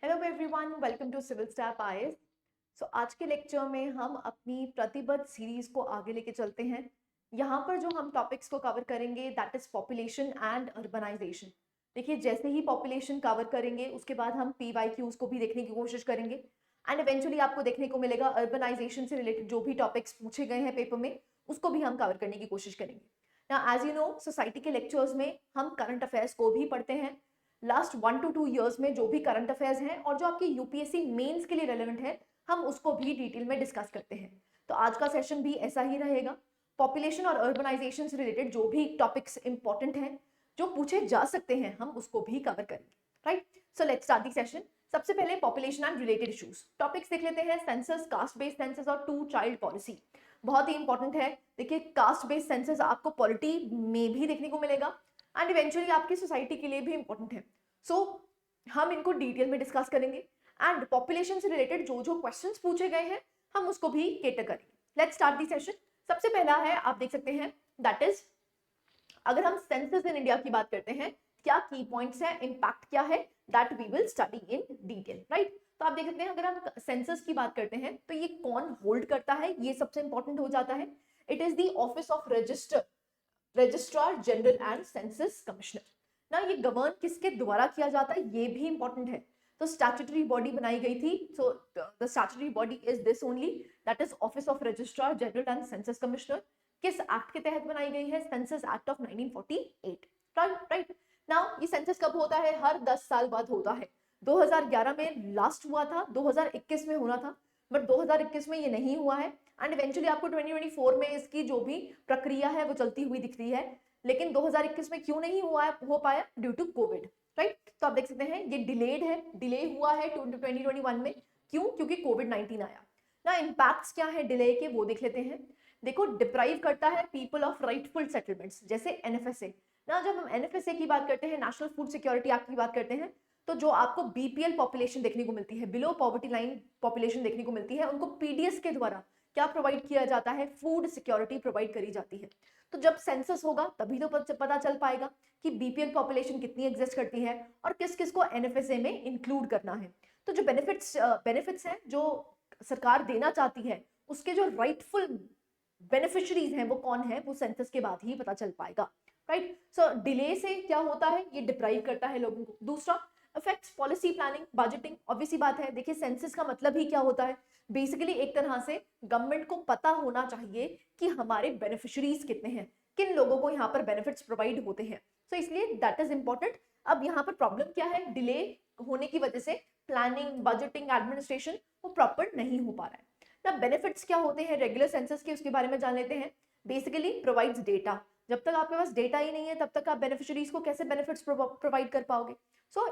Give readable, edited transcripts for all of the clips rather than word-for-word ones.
Hello everyone, welcome to civil step IAS. आज के lecture में हम अपनी प्रतिबद्ध सीरीज को आगे लेके चलते हैं। यहाँ पर जो हम टॉपिक्स को कवर करेंगे that is population and urbanisation. देखिए, जैसे ही पॉपुलेशन कवर करेंगे उसके बाद हम पीवाईक्यूज को भी देखने की कोशिश करेंगे एंड इवेंचुअली आपको देखने को मिलेगा अर्बनाइजेशन से रिलेटेड जो भी टॉपिक्स पूछे गए हैं पेपर में उसको भी हम कवर करने की कोशिश करेंगे। ना एज यू नो, सोसाइटी के लेक्चर्स में हम करंट अफेयर्स को भी पढ़ते हैं। लास्ट 1 to 2 ईयर्स में जो भी करंट अफेयर्स हैं और जो आपके यूपीएससी मेंस के लिए रेलेवेंट है हम उसको भी डिटेल में डिस्कस करते हैं। तो आज का सेशन भी ऐसा ही रहेगा। पॉपुलेशन और अर्बनाइजेशन से रिलेटेड जो भी टॉपिक्स इंपॉर्टेंट हैं जो पूछे जा सकते हैं हम उसको भी कवर करेंगे। Right, so let's start the session. सबसे पहले population and related issues topics देख लेते हैं। सेंसस, कास्ट बेस्ड सेंसस और टू चाइल्ड पॉलिसी बहुत ही इंपॉर्टेंट है। देखिए, कास्ट बेस्ड सेंसस आपको पॉलिटी में भी देखने को मिलेगा एंड इवेंचुअली आपकी सोसाइटी के लिए भी इंपॉर्टेंट है। हम इनको डिटेल में डिस्कस करेंगे एंड पॉपुलेशन से रिलेटेड जो जो क्वेश्चंस पूछे गए हैं हम उसको भी केटर करेंगे। Let's start the session. सबसे पहला है, आप देख सकते हैं, दैट इज अगर हम सेंसस इन इंडिया की बात करते हैं क्या की पॉइंट्स है, इंपैक्ट क्या है, that we will study in detail. Right, तो आप देख सकते हैं अगर हम सेंसस की बात करते हैं तो ये कौन होल्ड करता है, ये सबसे इंपॉर्टेंट हो जाता है। It is the office of registrar general and census commissioner. ना ये गवर्न किसके द्वारा किया जाता है ये भी इंपॉर्टेंट है। तो स्टैट्यूटरी बॉडी बनाई गई थी। So the statutory body is this only, that is office of registrar general and census commissioner. किस एक्ट के तहत बनाई गई है? Census act of 1948। Right, now ये सेंसस कब होता है? हर 10 साल बाद होता है। 2011 में लास्ट हुआ था, 2021 में होना था, बट 2021 में ये नहीं हुआ है एंड इवेंचुअली आपको 2024 में इसकी जो भी प्रक्रिया है वो चलती हुई दिख रही है। लेकिन 2021 में क्यों नहीं हो पाया? Due to Covid. राइट, तो आप देख सकते हैं ये डिलेड है, डिले हुआ है 2021 में। क्यों? क्योंकि कोविड-19 आया ना। इंपैक्ट्स क्या है डिले के वो देख लेते हैं। देखो, डिप्राइव करता है पीपल ऑफ राइटफुल सेटलमेंट्स, जैसे एनएफएसए ना। जब हम एनएफएसए की बात करते हैं, नेशनल फूड सिक्योरिटी एक्ट की बात करते हैं, तो जो आपको बीपीएल पॉपुलेशन देखने को मिलती है, बिलो पॉवर्टी लाइन पॉपुलेशन देखने को मिलती है, उनको पीडीएस के द्वारा क्या प्रोवाइड किया जाता है? फूड सिक्योरिटी प्रोवाइड करी जाती है। तो जब सेंसस होगा तभी तो पता चल पाएगा कि बीपीएल पॉपुलेशन कितनी एग्जिस्ट करती है और किस किस को एनएफएसए में इंक्लूड करना है। तो जो बेनिफिट्स हैं जो सरकार देना चाहती है उसके जो राइटफुल बेनिफिशरीज हैं वो कौन है, वो सेंसस के बाद ही पता चल पाएगा। राइट, सो डिले से क्या होता है? ये डिप्राइव करता है लोगों को। दूसरा, affects policy planning, budgeting. Obviously बात है, देखिए सेंसस का मतलब ही क्या होता है? बेसिकली एक तरह से गवर्नमेंट को पता होना चाहिए कि हमारे बेनिफिशरीज कितने हैं, किन लोगों को यहाँ पर बेनिफिट्स प्रोवाइड होते हैं। सो इसलिए दैट इज इंपॉर्टेंट। अब यहाँ पर प्रॉब्लम क्या है? डिले होने की वजह से प्लानिंग, बजटिंग, एडमिनिस्ट्रेशन वो प्रॉपर नहीं हो पा रहा है ना। बेनिफिट्स क्या होते हैं रेगुलर सेंसस के, उसके बारे में जान लेते हैं। Basically provides data. जब तक आपके पास डेटा ही नहीं है तब तक आप बेनिफिशरीज को कैसे बेनिफिट्स प्रोवाइड कर पाओगे?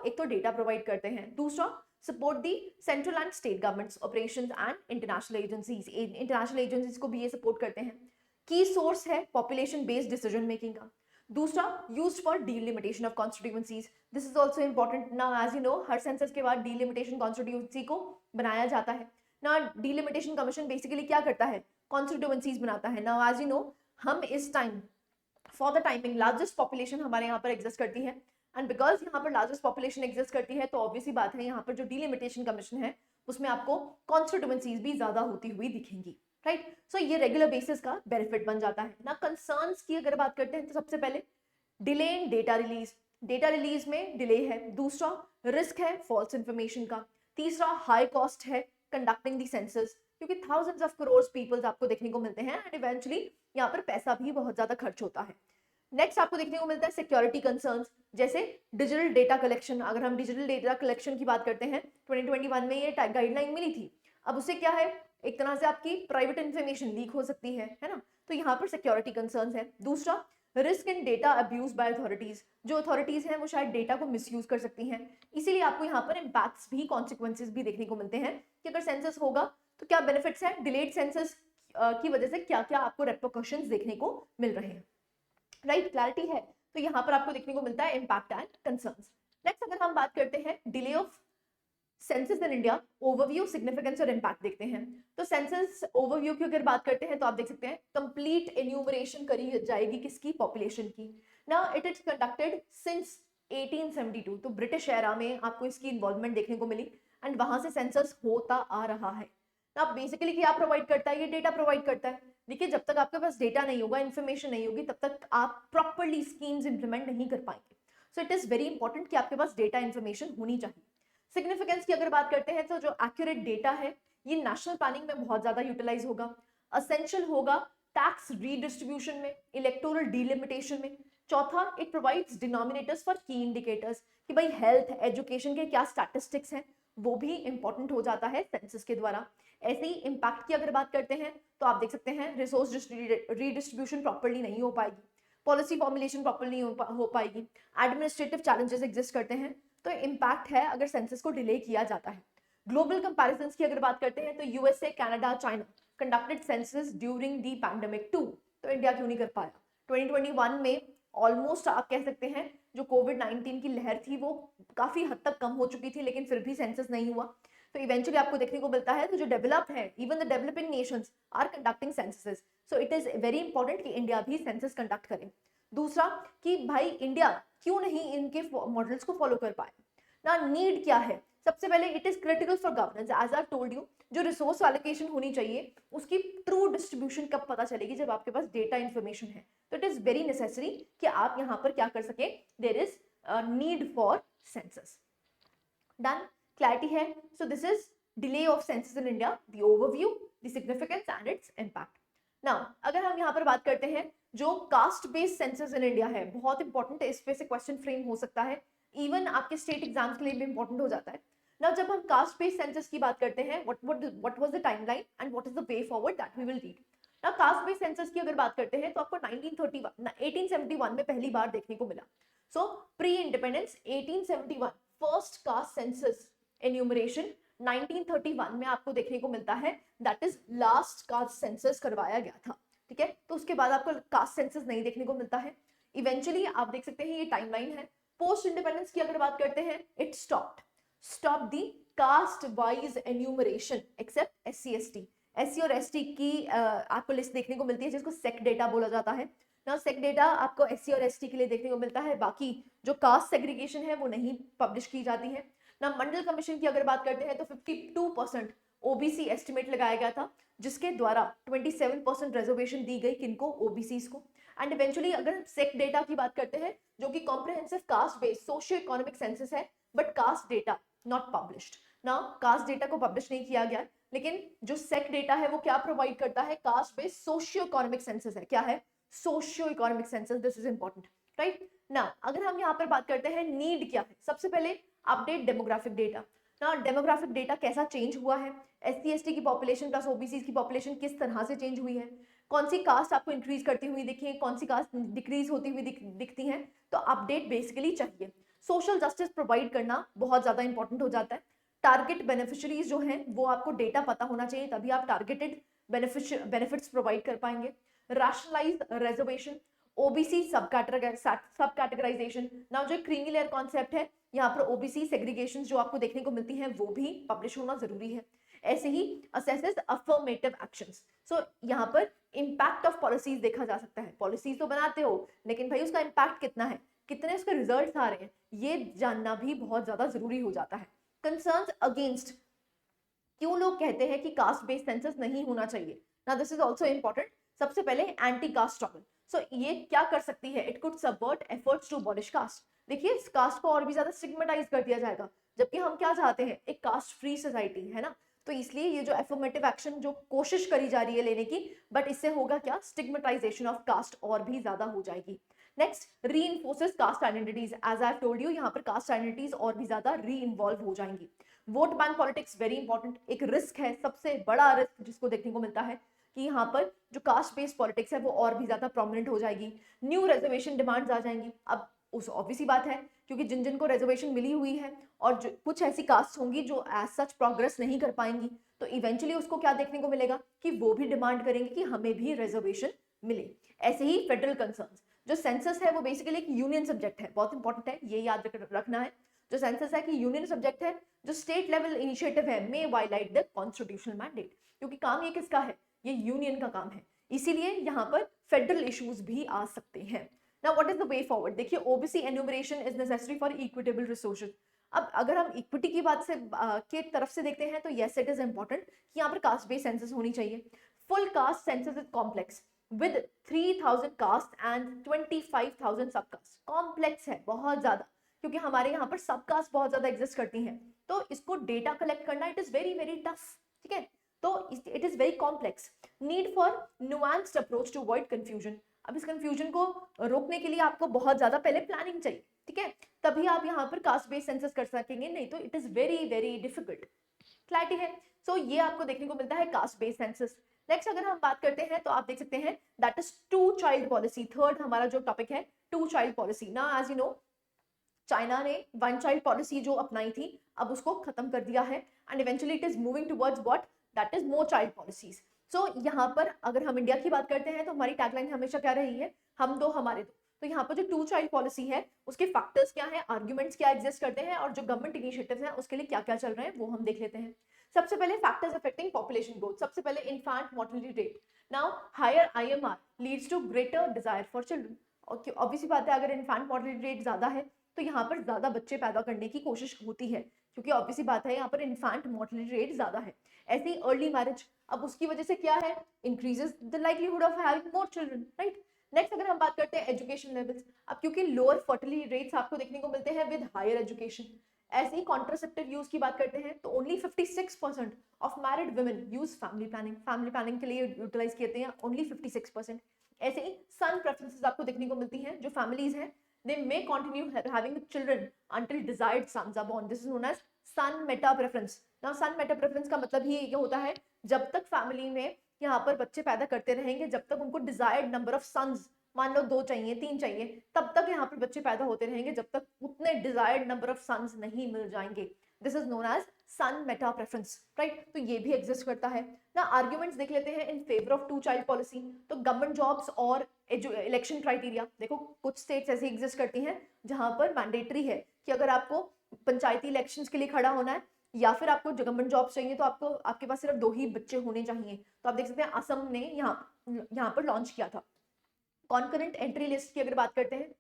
एक तो डेटा प्रोवाइड करते हैं। दूसरा, support the central and state governments operations and international agencies. International agencies को भी ये सपोर्ट करते हैं। की सोर्स है पॉपुलेशन बेस्ड डिसीजन मेकिंग का। दूसरा, used for delimitation of constituencies. This is also important ना। एज यू नो, हर सेंसस के बाद डीलिमिटेशन कॉन्स्टिट्यूएंसी को बनाया जाता है ना। डीलिमिटेशन कमीशन बेसिकली क्या करता है? कॉन्स्टिट्यूएंसीज बनाता है ना। एज यू नो, हम इस time for the timing largest population हमारे यहाँ पर एग्जिस्ट करती है एंड बिकॉज यहाँ पर लार्जेस्ट पॉपुलेशन एग्जिस्ट करती है तो ऑब्वियसली बात है यहाँ पर जो डीलिमिटेशन कमीशन है उसमें आपको कॉन्स्टिट्यूएंसीज भी ज्यादा होती हुई दिखेंगी। राइट, सो ये रेगुलर बेसिस का बेनिफिट बन जाता है ना। कंसर्न्स की अगर बात करते हैं तो सबसे पहले delay in data release. Data release में डिले है। दूसरा, रिस्क है फॉल्स इंफॉर्मेशन का। तीसरा, हाई कॉस्ट है कंडक्टिंग दी सेंसस, क्योंकि थाउजेंड्स ऑफ करोड़ पीपल्स आपको देखने को मिलते हैं एंड इवेंचुअली यहाँ पर पैसा भी बहुत ज्यादा खर्च होता है। नेक्स्ट आपको देखने को मिलता है सिक्योरिटी कंसर्न्स, जैसे डिजिटल डेटा कलेक्शन। अगर हम डिजिटल डेटा कलेक्शन की बात करते हैं, 2021 में ये गाइडलाइन मिली थी। अब उससे क्या है? एक तरह से आपकी प्राइवेट इंफॉर्मेशन लीक हो सकती है ना। तो यहाँ पर सिक्योरिटी कंसर्न्स है। दूसरा, risk in data abuse by authorities. जो अथॉरिटीज हैं वो शायद डेटा को मिसयूज कर सकती हैं, इसीलिए आपको यहाँ पर इम्पैक्ट्स भी, कॉन्सिक्वेंसेज भी देखने को मिलते हैं कि अगर सेंसस होगा तो क्या बेनिफिट्स है, डिलेड सेंसस की वजह से क्या क्या आपको रेपरकशंस देखने को मिल रहे हैं। राइट, क्लैरिटी है। तो यहाँ पर आपको देखने को मिलता है इम्पैक्ट एंड कंसर्न्स। नेक्स्ट अगर हम बात करते हैं delay of census in India, overview, significance और इम्पैक्ट देखते हैं। तो सेंसस ओवरव्यू की अगर बात करते हैं तो आप देख सकते हैं कंप्लीट एन्यूमरेशन करी जाएगी किसकी? पॉपुलेशन की ना। इट इज कंडक्टेड सिंस 1872, तो ब्रिटिश एरा में आपको इसकी इन्वॉल्वमेंट देखने को मिली एंड वहां से सेंसस होता आ रहा है। अब बेसिकली क्या प्रोवाइड करता है, ये डेटा प्रोवाइड करता है। देखिए जब तक आपके पास डेटा नहीं होगा, इन्फॉर्मेशन नहीं होगी, तब तक आप प्रॉपरली स्कीम्स इंप्लीमेंट नहीं कर पाएंगे। सो इट इज वेरी इंपॉर्टेंट कि आपके पास डेटा इन्फॉर्मेशन होनी चाहिए। सिग्निफिकेंस की अगर बात करते हैं तो जो एक्यूरेट डेटा है ये नेशनल प्लानिंग में बहुत ज्यादा यूटिलाइज होगा, असेंशियल होगा टैक्स रीडिस्ट्रीब्यूशन में, इलेक्टोरल डिलिमिटेशन में। चौथा, इट प्रोवाइड्स डिनोमिनेटर्स फॉर की इंडिकेटर्स कि भाई हेल्थ एजुकेशन के क्या स्टैटिस्टिक्स हैं, वो भी इंपॉर्टेंट हो जाता है सेंसस के द्वारा। ऐसे ही इम्पैक्ट की अगर बात करते हैं तो आप देख सकते हैं रिसोर्स रीडिस्ट्रीब्यूशन प्रॉपर्ली नहीं हो पाएगी, पॉलिसी फॉर्मुलेशन प्रॉपर्ली हो पाएगी, एडमिनिस्ट्रेटिव चैलेंजेस एग्जिस्ट करते हैं, तो इम्पैक्ट है अगर सेंसस को डिले किया जाता है। ग्लोबल कंपैरिजंस की अगर बात करते हैं तो USA, Canada, China conducted census during the pandemic too, तो इंडिया क्यों नहीं कर पाया? 2021 में ऑलमोस्ट आप कह सकते हैं जो कोविड-19 की लहर थी वो काफी हद तक कम हो चुकी थी, लेकिन फिर भी सेंसस नहीं हुआ। तो इवेंचुअली आपको देखने को मिलता है तो जो डेवलप्ड है, even the developing nations are conducting censuses, so it is very important कि इंडिया भी सेंसस कंडक्ट करे। दूसरा कि भाई इंडिया क्यों नहीं इनके मॉडल्स को फॉलो कर पाए ना, नीड क्या है? सबसे पहले it is critical for governance, as I told you जो रिसोर्स एलोकेशन होनी चाहिए उसकी ट्रू डिस्ट्रीब्यूशन कब पता चलेगी? जब आपके पास डेटा इन्फॉर्मेशन है। तो इट इज वेरी नेसेसरी कि आप यहाँ पर क्या कर सके, there is need for census. Done, clarity है? So this is delay of census in India, the overview, the significance and its impact. Now अगर हम यहाँ पर बात करते हैं जो caste based census in India है, बहुत इंपॉर्टेंट है, इस पे से क्वेश्चन फ्रेम हो सकता है, इवन आपके स्टेट एग्जाम्स के लिए भी इंपॉर्टेंट हो जाता है। नाउ जब हम कास्ट बेस्ड सेंसस की बात करते हैं, what was the timeline and what is the way forward, that we will read. Now caste based census की अगर बात करते हैं तो आपको 1871 में पहली बार देखने को मिला। सो pre independence 1871 first caste census enumeration 1931 में आपको देखने को मिलता है, that is last caste census करवाया गया था। ठीक है, तो उसके बाद आपको कास्ट सेंसस नहीं देखने को मिलता है। इवेंचुअली आप देख सकते हैं ये टाइमलाइन है। पोस्ट इंडिपेंडेंस की अगर बात करते हैं, it stop the caste wise enumeration except SC ST। SC और ST की आपको लिस्ट देखने को मिलती है जिसको सेक डेटा बोला जाता है ना। सेक डेटा आपको SC और ST के लिए देखने को मिलता है, बाकी जो कास्ट सेग्रीगेशन है वो नहीं पब्लिश की जाती है ना। मंडल कमीशन की अगर बात करते हैं तो 52% OBC एस्टिमेट लगाया गया था, जिसके द्वारा 27% रिजर्वेशन दी गई किनको? OBCs को। एंड इवेंचुअली अगर सेक डेटा की बात करते हैं जो कि comprehensive caste based socio economic census है, but caste data not published ना, कास्ट डेटा को पब्लिश नहीं किया गया, लेकिन जो सेक डेटा है वो क्या प्रोवाइड करता है? Cast based socio economic census है। क्या है? Socio economic census, this is important, right ना। अगर हम यहाँ पर बात करते हैं नीड क्या है, सबसे पहले अपडेट डेमोग्राफिक डेटा ना। डेमोग्राफिक डेटा कैसा चेंज हुआ है, SC ST की पॉपुलेशन प्लस OBC की पॉपुलेशन किस तरह से चेंज हुई है, कौन सी कास्ट आपको इंक्रीज करती हुई दिखी है, कौन सी कास्ट डिक्रीज होती हुई दिखती है, तो अपडेट बेसिकली चाहिए। सोशल जस्टिस प्रोवाइड करना बहुत ज्यादा इंपॉर्टेंट हो जाता है। टारगेट बेनिफिशियरीज जो हैं वो आपको डेटा पता होना चाहिए, तभी आप टारगेटेड बेनिफिट्स प्रोवाइड कर पाएंगे। रैशनलाइज रिजर्वेशन, OBC सब कैटेगराइजेशन ना, जो क्रीमी लेयर कॉन्सेप्ट है यहाँ पर OBC सेग्रीगेशन जो आपको देखने को मिलती हैं वो भी पब्लिश होना जरूरी है। ऐसे ही असेसेस अफर्मेटिव एक्शंस, सो यहाँ पर इम्पैक्ट ऑफ पॉलिसीज देखा जा सकता है। पॉलिसीज तो बनाते हो लेकिन भाई उसका इम्पैक्ट कितना है, कितने उसके रिजल्ट्स आ रहे हैं, ये जानना भी बहुत ज्यादा जरूरी हो जाता है। कंसर्न्स अगेंस्ट, क्यों लोग कहते हैं कि कास्ट बेस्ड सेंसस नहीं होना चाहिए ना, दिस इज ऑल्सो इंपॉर्टेंट। सबसे पहले एंटी कास्ट स्ट्रगल, सो ये क्या कर सकती है? It could subvert efforts to abolish caste. देखिए इस कास्ट को और भी ज्यादा स्टिग्मेटाइज कर दिया जाएगा, जबकि हम क्या चाहते हैं? एक कास्ट फ्री सोसाइटी, है ना। तो इसलिए ये जो एफर्मेटिव एक्शन जो कोशिश करी जा रही है लेने की, बट इससे होगा क्या? स्टिग्मेटाइजेशन ऑफ कास्ट और भी ज्यादा हो जाएगी। Next, reinforces caste identities, as I have told you यहाँ पर कास्ट आइडेंटिटीज और भी ज्यादा री इन्वॉल्व हो जाएंगी। Vote bank politics very important, एक रिस्क है, सबसे बड़ा रिस्क जिसको देखने को मिलता है कि यहाँ पर जो कास्ट बेस्ड पॉलिटिक्स है वो और भी ज्यादा प्रोमिनेंट हो जाएगी। न्यू रिजर्वेशन डिमांड्स आ जाएंगी। अब उस ऑब्वियसली बात है क्योंकि जिन जिन को रिजर्वेशन मिली हुई है और जो कुछ ऐसी कास्ट होंगी जो एज सच प्रोग्रेस नहीं कर पाएंगी, तो इवेंचुअली उसको क्या देखने को मिलेगा कि वो भी डिमांड करेंगे कि हमें भी रिजर्वेशन मिले। ऐसे ही फेडरल कंसर्न्स, जो सेंसस है वो बेसिकली एक यूनियन सब्जेक्ट है, बहुत इंपॉर्टेंट है, ये याद रखना है। जो सेंसस है कि यूनियन सब्जेक्ट है, जो स्टेट लेवल इनिशिएटिव है मे वायलेट द कॉन्स्टिट्यूशनल मैंडेट, क्योंकि काम ये किसका है? ये यूनियन का काम है, इसीलिए यहाँ पर फेडरल इश्यूज भी आ सकते हैं। Now what is the way forward? देखिए, OBC enumeration is necessary for equitable resources. अब अगर हम इक्विटी की बात से के तरफ से देखते हैं तो यस इट इज इंपॉर्टेंट कि यहाँ पर कास्ट बेस्ड सेंसस होनी चाहिए। Full caste census is complex with 3000 caste and 25,000 सब कास्ट। कॉम्प्लेक्स है बहुत ज्यादा, क्योंकि हमारे यहाँ पर सब कास्ट बहुत ज्यादा एग्जिस्ट करती हैं, तो इसको डेटा कलेक्ट करना it is very very tough, ठीक है। तो it is very complex, need for nuanced approach to avoid confusion. अब इस कंफ्यूजन को रोकने के लिए आपको बहुत ज्यादा पहले प्लानिंग चाहिए, ठीक है, तभी आप यहाँ पर कास्ट बेस्ड सेंसस कर सकेंगे, नहीं तो it is very very difficult. Clarity है? सो ये आपको देखने को मिलता है कास्ट बेस्ड सेंसस। नेक्स्ट अगर हम बात करते हैं तो आप देख सकते हैं that is two child policy. Third हमारा जो टॉपिक है टू चाइल्ड पॉलिसी। ना एज यू नो चाइना ने वन चाइल्ड पॉलिसी जो अपनाई थी अब उसको खत्म कर दिया है and eventually it is moving towards what, that is more child policies. So यहाँ पर अगर हम इंडिया की बात करते हैं तो हमारी टैगलाइन हमेशा क्या रही है, हम दो हमारे दो। तो यहाँ पर जो टू चाइल्ड पॉलिसी है उसके फैक्टर्स क्या हैं, आर्ग्यूमेंट्स क्या एग्जिस्ट करते हैं और जो गवर्नमेंट इनिशिएटिव्स हैं उसके लिए क्या क्या चल रहे हैं वो हम देख लेते हैं। सबसे पहले फैक्टर्स अफेक्टिंग पॉपुलेशन ग्रोथ। सबसे पहले infant mortality rate. Now higher IMR leads to greater desire for children. और ऑब्वियसली बात है अगर इन्फैंट मोर्टेलिटी रेट ज्यादा है तो यहाँ पर ज्यादा बच्चे पैदा करने की कोशिश होती है, क्योंकि ऑब्वियसली बात है यहाँ पर इन्फैंट मोर्टेलिटी रेट ज्यादा है। ऐसे ही अर्ली मैरिज, अब उसकी वजह से क्या है, increases the livelihood of having more children, right. Next अगर हम बात करते हैं एजुकेशन लेवल्स, अब क्योंकि लोअर फर्टिलिटी रेट्स आपको देखने को मिलते हैं विद हायर एजुकेशन। ऐसे ही कॉन्ट्रासेप्टिव यूज की बात करते हैं तो only 56% of married women use family planning. Family planning के लिए यूटिलाइज करते हैं ओनली 56%। ऐसे ही सन प्रेफरेंसेस आपको देखने को मिलती हैं, जो फैमिलीज हैं they may continue having children until desired sons are born. This is known as son meta preference. Now son meta preference का मतलब ही ये होता है जब तक फैमिली में यहाँ पर बच्चे पैदा करते रहेंगे, जब तक उनको डिजायर्ड नंबर ऑफ सन्स, मान लो 2 चाहिए 3 चाहिए, तब तक यहाँ पर बच्चे पैदा होते रहेंगे जब तक उतने डिजायर्ड नंबर ऑफ सन्स नहीं मिल जाएंगे। This is known as son meta preference, right. तो ये भी एग्जिस्ट करता है ना। आर्ग्यूमेंट्स देख लेते हैं in favour of two child policy. तो गवर्नमेंट जॉब्स और इलेक्शन क्राइटेरिया, देखो कुछ स्टेट्स ऐसी एग्जिस्ट करती हैं जहां पर मैंडेटरी है कि अगर आपको पंचायती इलेक्शंस के लिए खड़ा होना है या फिर आपको गवर्नमेंट जॉब चाहिए तो आपको आपके पास सिर्फ 2 ही बच्चे होने चाहिए। तो आप देख सकते हैं असम ने यहाँ पर लॉन्च किया था। कॉन्करेंट एंट्री लिस्ट की अगर बात करते हैं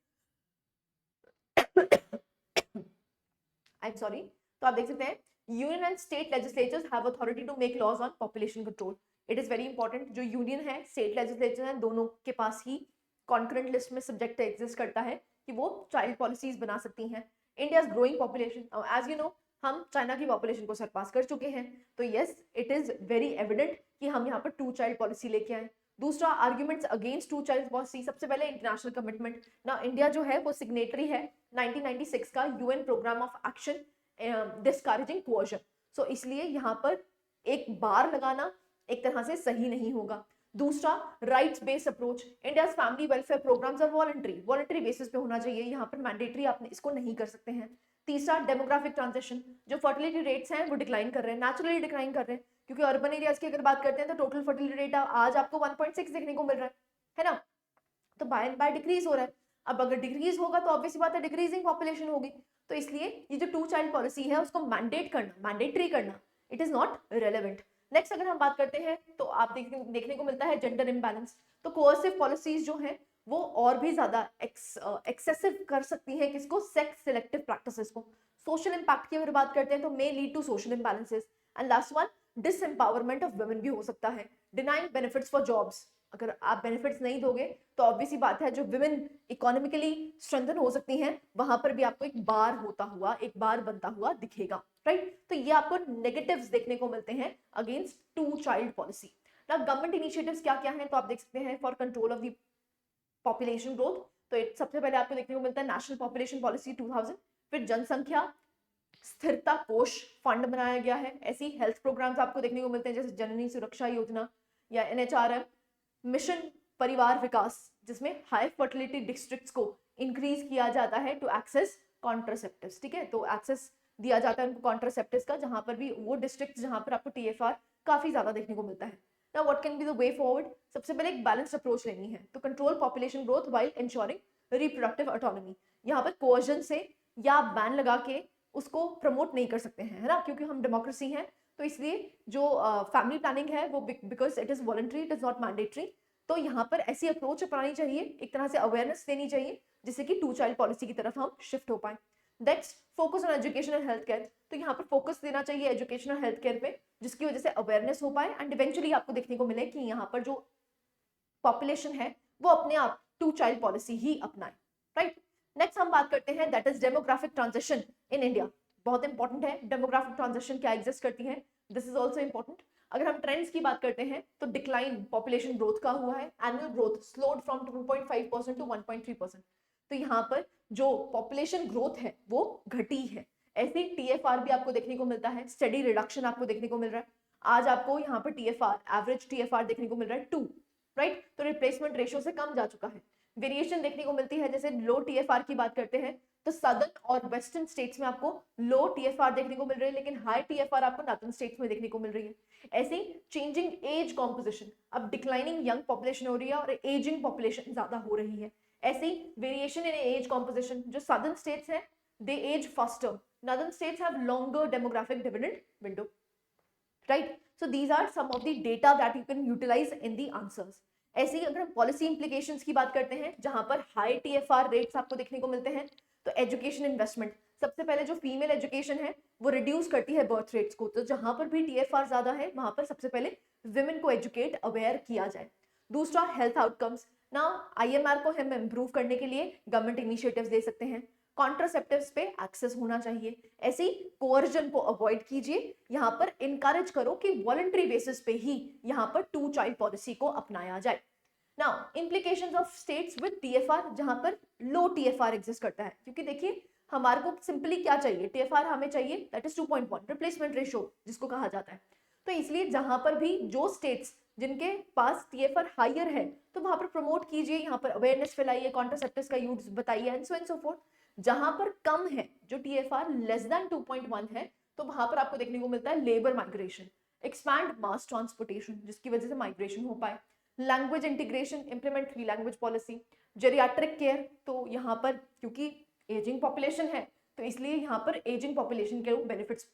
आई एम सॉरी, तो आप देख सकते हैं union and state legislatures have authority to make laws on population control. It is very important, जो यूनियन है स्टेट लेजिस्लेचर है, दोनों के पास ही कॉन्करेंट लिस्ट में सब्जेक्ट एग्जिस्ट करता है कि वो चाइल्ड पॉलिसीज बना सकती हैं। India growing population, as you know हम चाइना की पॉपुलेशन को सरपास कर चुके हैं, तो yes it is very evident कि हम यहाँ पर टू चाइल्ड पॉलिसी लेके आए। दूसरा arguments against two child policy, सबसे पहले इंटरनेशनल कमिटमेंट ना। इंडिया जो है वो सिग्नेटरी है 1996 का UN programme of action discouraging coercion. So इसलिए यहाँ पर एक बार लगाना एक तरह से सही नहीं होगा। दूसरा rights based approach, India's family welfare programmes और वॉलंटरी बेसिस पे होना चाहिए, यहाँ पर मैंडेटरी आप इसको नहीं कर सकते हैं। तीसरा डेमोग्राफिक ट्रांजिशन, जो फर्टिलिटी रेट्स हैं वो डिक्लाइन कर रहे हैं, नेचुरली डिक्लाइन कर रहे हैं, क्योंकि अर्बन एरियाज की अगर बात करते हैं तो टोटल फर्टिलिटी रेट आज आपको 1.6 देखने को मिल रहा है ना, तो बाय डिक्रीज हो रहा है। अब अगर डिक्रीज होगा तो ऑब्वियसली बात है डिक्रीजिंग पॉपुलेशन होगी। तो इसलिए ये जो टू चाइल्ड पॉलिसी है उसको मैंडेटरी करना it is not relevant. Next अगर हम बात करते हैं तो आप देखने को मिलता है जेंडर इम्बैलेंस। तो कोअर्सिव पॉलिसीज जो है वो और भी ज्यादा एक्सेसिव कर सकती है किसको, सेक्स सिलेक्टिव प्रैक्टिसेस को। सोशल इंपैक्ट की अगर बात करते हैं तो may lead to social imbalances. And last one disempowerment of women भी हो सकता है। डिनाइंग बेनिफिट्स फॉर जॉब्स, अगर आप बेनिफिट्स नहीं दोगे तो ऑब्वियसली बात है जो विमेन इकोनॉमिकली स्ट्रेंथन हो सकती हैं वहां पर भी आपको एक बार होता हुआ, एक बार बनता हुआ दिखेगा, राइट। तो ये आपको नेगेटिव्स देखने को मिलते हैं अगेंस्ट टू चाइल्ड पॉलिसी। ना गवर्नमेंट इनिशिएटिव्स क्या क्या हैं तो आप देख सकते हैं for control of the population growth. तो सबसे पहले आपको देखने को मिलता है नेशनल पॉपुलेशन पॉलिसी 2000, फिर जनसंख्या स्थिरता कोष फंड बनाया गया है। ऐसी हेल्थ प्रोग्राम्स आपको देखने को मिलते हैं जैसे जननी सुरक्षा योजना या NHRM, मिशन परिवार विकास, जिसमें हाई फर्टिलिटी डिस्ट्रिक्ट्स को इंक्रीज किया जाता है टू एक्सेस कॉन्ट्रासेप्टिव्स, ठीक है। तो एक्सेस दिया जाता है उनको कॉन्ट्रासेप्टिव्स का, जहां पर भी वो डिस्ट्रिक्ट जहां पर आपको TFR काफी ज्यादा देखने को मिलता है। Now what can be the way forward, सबसे पहले एक बैलेंस्ड अप्रोच लेनी है। तो control population growth while ensuring reproductive autonomy. यहाँ पर कोअर्जन से या बैन लगा के उसको प्रमोट नहीं कर सकते हैं, है ना, क्योंकि हम डेमोक्रेसी हैं। तो इसलिए जो फैमिली प्लानिंग है वो because it is voluntary, it is not mandatory, तो यहाँ पर ऐसी अप्रोच अपनानी चाहिए, एक तरह से अवेयरनेस देनी चाहिए, जिससे कि 2 चाइल्ड पॉलिसी की तरफ हम शिफ्ट हो पाए। Next, focus on education and health care. तो यहाँ पर फोकस देना चाहिए एजुकेशन और हेल्थ केयर पे, जिसकी वजह से अवेयरनेस हो पाए एंड इवेंचुअली आपको देखने को मिले कि यहाँ पर जो पॉपुलेशन है वो अपने आप 2 चाइल्ड पॉलिसी ही अपनाए, राइट। नेक्स्ट हम बात करते हैं that is demographic transition in India. बहुत इंपॉर्टेंट है डेमोग्राफिक ट्रांजिशन क्या एग्जिस्ट करती है, दिस इज ऑल्सो इंपॉर्टेंट। अगर हम ट्रेंड्स की बात करते हैं तो डिक्लाइन पॉपुलेशन ग्रोथ का हुआ है, annual growth slowed from 2.5% to 1.3%। तो यहाँ पर जो पॉपुलेशन ग्रोथ है वो घटी है। ऐसे टीएफआर भी आपको देखने को मिलता है, स्टडी रिडक्शन आपको देखने को मिल रहा है। आज आपको यहाँ पर टीएफआर, एवरेज टीएफआर देखने को मिल रहा है 2, राइट। तो रिप्लेसमेंट रेशियो से कम जा चुका है। वेरिएशन देखने को मिलती है, जैसे लो टीएफआर की बात करते हैं तो सदर्न और वेस्टर्न स्टेट्स में आपको लो टीएफआर देखने को मिल रही है, लेकिन हाई टीएफआर आपको नॉर्थर्न स्टेट्स में देखने को मिल रही है। ऐसे चेंजिंग एज कॉम्पोजिशन, अब डिक्लाइनिंग यंग पॉपुलेशन हो रही है और एजिंग पॉपुलेशन ज्यादा हो रही है। ऐसे वेरिएशन इन एज कॉम्पोजिशन, जो सदर्न स्टेट्स है they age faster, northern states have longer demographic dividend window, right. So these are some of the data that you can utilise in the answers. ऐसे ही अगर हम policy implications की बात करते हैं, जहां पर हाई टीएफआर रेट्स आपको देखने को मिलते हैं, तो एजुकेशन इन्वेस्टमेंट, सबसे पहले जो फीमेल एजुकेशन है वो रिड्यूस करती है बर्थ रेट्स को। तो जहां पर भी टीएफआर ज्यादा है वहां पर सबसे पहले विमेन को एजुकेट अवेयर किया जाए। दूसरा, हेल्थ आउटकम्स ना, आईएमआर को हम इंप्रूव करने के लिए गवर्नमेंट इनिशिएटिव्स दे सकते हैं। कॉन्ट्रासेप्टिव्स पे एक्सेस होना चाहिए। ऐसे कोअर्जन को अवॉइड कीजिए, यहाँ पर इनकरेज करो कि वॉलंटरी बेसिस पे ही यहाँ पर 2 चाइल्ड पॉलिसी को अपनाया जाए। Now implications of states with TFR, जहां पर लो टीएफआर एग्जिस्ट करता है, क्योंकि देखिए हमारे को सिंपली क्या चाहिए, टीएफआर हमें चाहिए दैट इज 2.1 रिप्लेसमेंट रेशियो जिसको कहा जाता है। तो इसलिए जहां पर भी जो स्टेट्स जिनके पास टीएफआर हायर है तो वहां पर प्रमोट कीजिए, यहाँ पर अवेयरनेस फैलाइए, कॉन्ट्रासेप्टिव्स का यूज बताइए and so and so fourth. जहां पर कम है, जो टीएफआर लेस देन 2.1 है, तो वहां पर आपको देखने को मिलता है लेबर माइग्रेशन, एक्सपैंड मास ट्रांसपोर्टेशन जिसकी वजह से माइग्रेशन हो पाए, language integration, implement 3 language policy, geriatric care, तो यहाँ पर क्योंकि एजिंग पॉपुलेशन है तो इसलिए यहाँ पर एजिंग पॉपुलेशन के बेनिफिट्स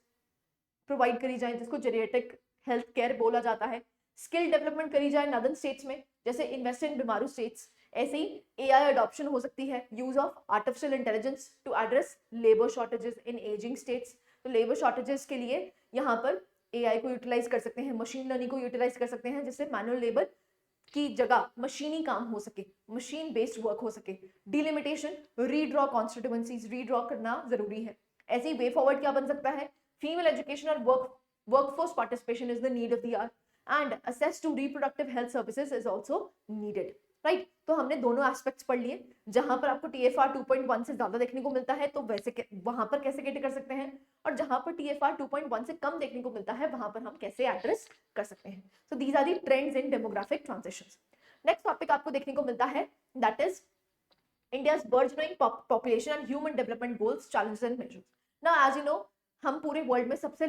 प्रोवाइड करी जाए, जिसको जेरियाट्रिक हेल्थ केयर बोला जाता है। स्किल डेवलपमेंट करी जाए नॉर्दर्न स्टेट्स में, जैसे इन्वेस्ट इन बीमारू स्टेट्स। ऐसे ही एआई अडॉप्शन हो सकती है, use of artificial intelligence to address labour shortages in ageing states. तो लेबर शॉर्टेजेस के लिए यहाँ पर एआई को यूटिलाइज कर सकते हैं, मशीन लर्निंग को यूटिलाइज कर सकते हैं, जिससे मैनुअल लेबर की जगह मशीनी काम हो सके, मशीन बेस्ड वर्क हो सके। डिलिमिटेशन, रीड्रॉ कॉन्स्टिट्यूएंसीज, रीड्रॉ करना जरूरी है। ऐसे ही वे फॉरवर्ड क्या बन सकता है, फीमेल एजुकेशन और workforce participation is the need of the our and access to reproductive health services is also needed, right. तो हमने दोनों एस्पेक्ट्स पढ़ लिए। जहां पर आपको टीएफआर 2.1 से ज्यादा देखने को मिलता है तो वैसे वहां पर कैसे कैटर कर सकते हैं, और जहां पर टीएफआर 2.1 से कम देखने को मिलता है वहां पर हम कैसे एड्रेस कर सकते हैं। So these are the trends in demographic transitions. Next topic आपको देखने को मिलता है that is India's burgeoning population and human development goals, challenges and measures. Now as you know, हम पूरे वर्ल्ड में सबसे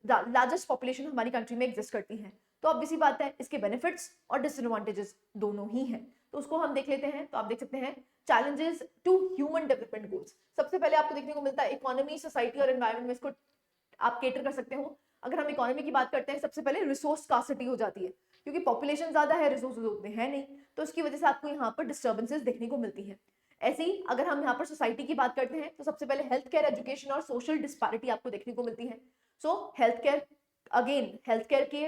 लार्जेस्ट पॉपुलेशन हमारी कंट्री में एग्जिस्ट करती है, तो अब इसी बात है इसके बेनिफिट्स और डिसएडवांटेजेस दोनों ही हैं। तो उसको हम देख लेते हैं। तो आप देख सकते हैं challenges to human development goals. सबसे पहले आपको देखने को मिलता है इकोनॉमी, सोसाइटी और एनवायरनमेंट में इसको आप केटर कर सकते हो। अगर हम इकोनॉमी की बात करते हैं, सबसे पहले रिसोर्स स्कार्सिटी हो जाती है, क्योंकि पॉपुलेशन ज्यादा है, रिसोर्सेज उतने हैं नहीं, तो उसकी वजह से आपको यहाँ पर डिस्टर्बेंसेस देखने को मिलती है। ऐसे ही अगर हम यहाँ पर सोसाइटी की बात करते हैं तो सबसे पहले हेल्थ केयर, एजुकेशन और सोशल डिस्पैरिटी आपको देखने को मिलती है। सो health care, again health care के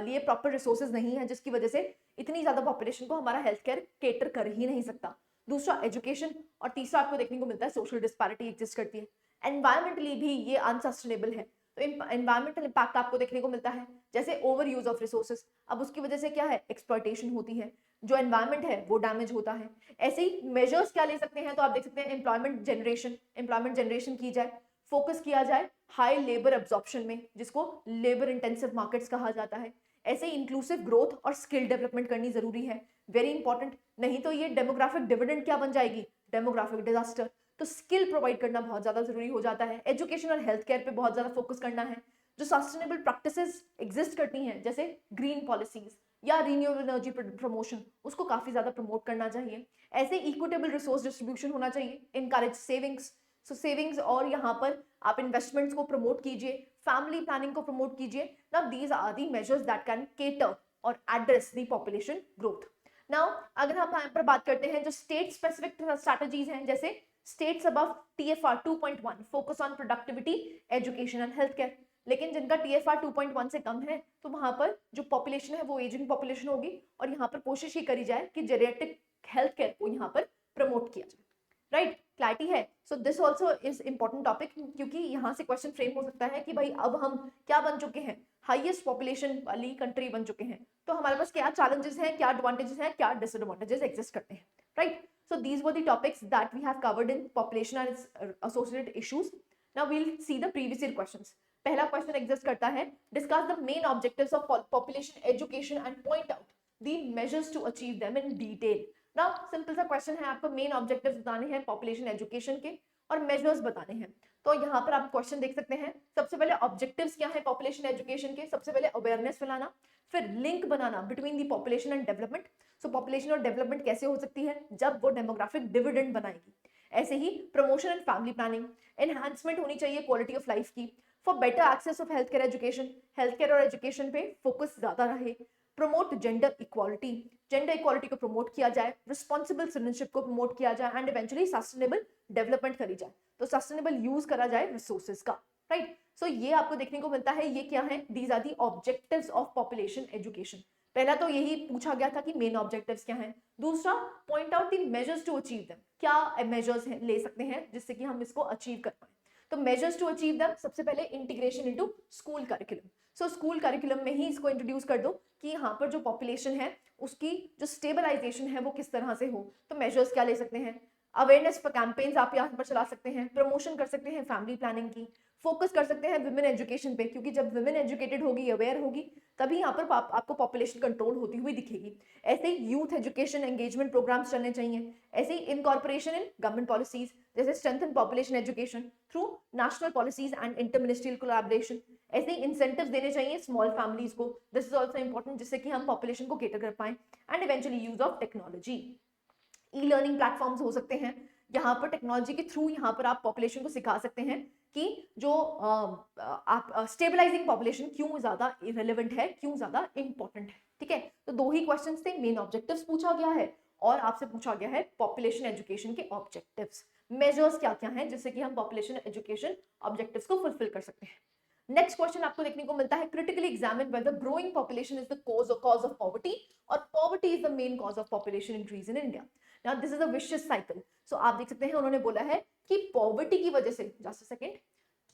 लिए प्रॉपर रिसोर्सेज नहीं है, जिसकी वजह से इतनी ज्यादा पॉपुलेशन को हमारा हेल्थ केयर केटर कर ही नहीं सकता। दूसरा एजुकेशन, और तीसरा आपको देखने को मिलता है सोशल डिस्पैरिटी एग्जिस्ट करती है। एनवायरमेंटली भी ये अनसस्टेनेबल है, तो एनवायरमेंटल इंपैक्ट आपको देखने को मिलता है, जैसे ओवर यूज ऑफ रिसोर्सेज। अब उसकी वजह से क्या है, एक्सप्लॉयटेशन होती है, जो एनवायरमेंट है वो डैमेज होता है। ऐसे ही मेजर्स क्या ले सकते हैं, तो आप देख सकते हैं एम्प्लॉयमेंट जनरेशन की जाए, फोकस किया जाए हाई लेबर एब्जॉर्प्शन में, जिसको लेबर इंटेंसिव मार्केट्स कहा जाता है। ऐसे इंक्लूसिव ग्रोथ और स्किल डेवलपमेंट करनी जरूरी है, वेरी इंपॉर्टेंट। नहीं तो ये डेमोग्राफिक डिविडेंड क्या बन जाएगी, डेमोग्राफिक डिजास्टर। तो स्किल प्रोवाइड करना बहुत ज्यादा जरूरी हो जाता है। एजुकेशन और हेल्थ केयर पे बहुत ज्यादा फोकस करना है। जो सस्टेनेबल प्रैक्टिसेस एग्जिस्ट करती हैं, जैसे ग्रीन पॉलिसीज या रिन्यूएबल एनर्जी प्रमोशन, उसको काफी ज्यादा प्रमोट करना चाहिए। ऐसे इक्विटेबल रिसोर्स डिस्ट्रीब्यूशन होना चाहिए, इनकरेज सेविंग्स। सो सेविंग्स और यहाँ पर आप इन्वेस्टमेंट्स को प्रमोट कीजिए, फैमिली प्लानिंग को प्रमोट कीजिए। Now these are the measures that can cater और address the population growth. Now अगर हम यहाँ पर बात करते हैं जो स्टेट स्पेसिफिक स्ट्रैटेजीज हैं, जैसे states above TFR 2.1 focus on productivity, education and health care, लेकिन जिनका TFR 2.1 से कम है तो वहां पर जो पॉपुलेशन है वो एजिंग पॉपुलेशन होगी, और यहाँ पर कोशिश ये करी जाए कि जेरियाट्रिक हेल्थ केयर को यहाँ पर प्रमोट किया जाए। राइट, क्लैरिटी है? So this also is important topic, क्योंकि यहाँ से क्वेश्चन फ्रेम हो सकता है कि भाई अब हम क्या बन चुके हैं, हाईएस्ट पॉपुलेशन वाली कंट्री बन चुके हैं, तो हमारे पास क्या चैलेंजेस हैं, क्या एडवांटेजेस हैं, क्या डिसएडवांटेजेस एग्जिस्ट करते हैं। Right, so these were the topics that we have covered in population and its associated issues. Now we'll see the previous year questions. पहला क्वेश्चन एग्जिस्ट करता है, discuss the main objectives of population education and point out the measures to achieve them in detail. Now simple सा question है, आपको main objectives बताने हैं population education के और मेजर्स बताने हैं। तो यहाँ पर आप क्वेश्चन देख सकते हैं, सबसे पहले ऑब्जेक्टिव्स क्या है पॉपुलेशन एजुकेशन के, सबसे पहले अवेयरनेस फैलाना, फिर link banana between the population and development. So population और डेवलपमेंट कैसे हो सकती है, जब वो डेमोग्राफिक डिविडेंड बनाएगी। ऐसे ही promotion and family planning, enhancement होनी चाहिए क्वालिटी ऑफ लाइफ की, for better access of health care education, health care और एजुकेशन पे फोकस ज्यादा रहे, promote gender equality, gender equality को प्रमोट किया जाए, रिस्पॉन्सिबल सिटीजनशिप को प्रमोट किया जाए एंड इवेंचुअली सस्टेनेबल डेवलपमेंट करी जाए, तो सस्टेनेबल यूज करा जाए रिसोर्सेज का। राइट, सो ये आपको देखने को मिलता है, ये क्या है, these are the objectives of population education. पहला तो यही पूछा गया था कि मेन ऑब्जेक्टिव्स क्या हैं, दूसरा point out the measures to achieve them, क्या मेजर्स ले सकते हैं जिससे कि हम इसको अचीव कर पाए। तो मेजर्स टू अचीव देम, सबसे पहले integration into school curriculum. So school curriculum में ही इसको इंट्रोड्यूस कर दो कि यहाँ पर जो पॉपुलेशन है उसकी जो स्टेबलाइजेशन है वो किस तरह से हो। तो मेजर्स क्या ले सकते हैं, अवेयरनेस पर कैंपेन्स आप यहाँ पर चला सकते हैं, प्रमोशन कर सकते हैं फैमिली प्लानिंग की, फोकस कर सकते हैं विमेन एजुकेशन पे, क्योंकि जब विमेन एजुकेटेड होगी, अवेयर होगी, तभी यहाँ पर आपको पॉपुलेशन कंट्रोल होती हुई दिखेगी। ऐसे ही यूथ एजुकेशन एंगेजमेंट प्रोग्राम्स चलने चाहिए, ऐसे ही इनकॉर्पोरेशन इन गवर्नमेंट पॉलिसीज, जैसे strengthen population education through national policies and inter ministerial collaboration, ऐसे ही इंसेंटिव्स देने चाहिए स्मॉल फैमिलीज को, दिस इज ऑल्सो इंपॉर्टेंट, जिससे कि हम पॉपुलेशन को केटर कर पाए, and eventually use of technology, e learning platforms हो सकते हैं, यहाँ पर टेक्नोलॉजी के थ्रू यहाँ पर आप पॉपुलेशन को सिखा सकते हैं कि जो आप स्टेबलाइजिंग पॉपुलेशन क्यों ज्यादा इरेलेवेंट है, क्यों ज्यादा इंपॉर्टेंट है। ठीक है, तो दो ही क्वेश्चंस थे, मेन ऑब्जेक्टिव्स पूछा गया है और आपसे पूछा गया है पॉपुलेशन एजुकेशन के ऑब्जेक्टिव्स, मेजर्स क्या क्या हैं जिससे कि हम पॉपुलेशन एजुकेशन ऑब्जेक्टिव्स को फुलफिल कर सकते हैं। नेक्स्ट क्वेश्चन आपको देखने को मिलता है, critically examine whether growing population is the cause of poverty और poverty is the main cause of population increase in India. Now this is a vicious cycle. So आप देख सकते हैं उन्होंने बोला है कि पॉवर्टी की वजह से, जस्ट अ सेकंड,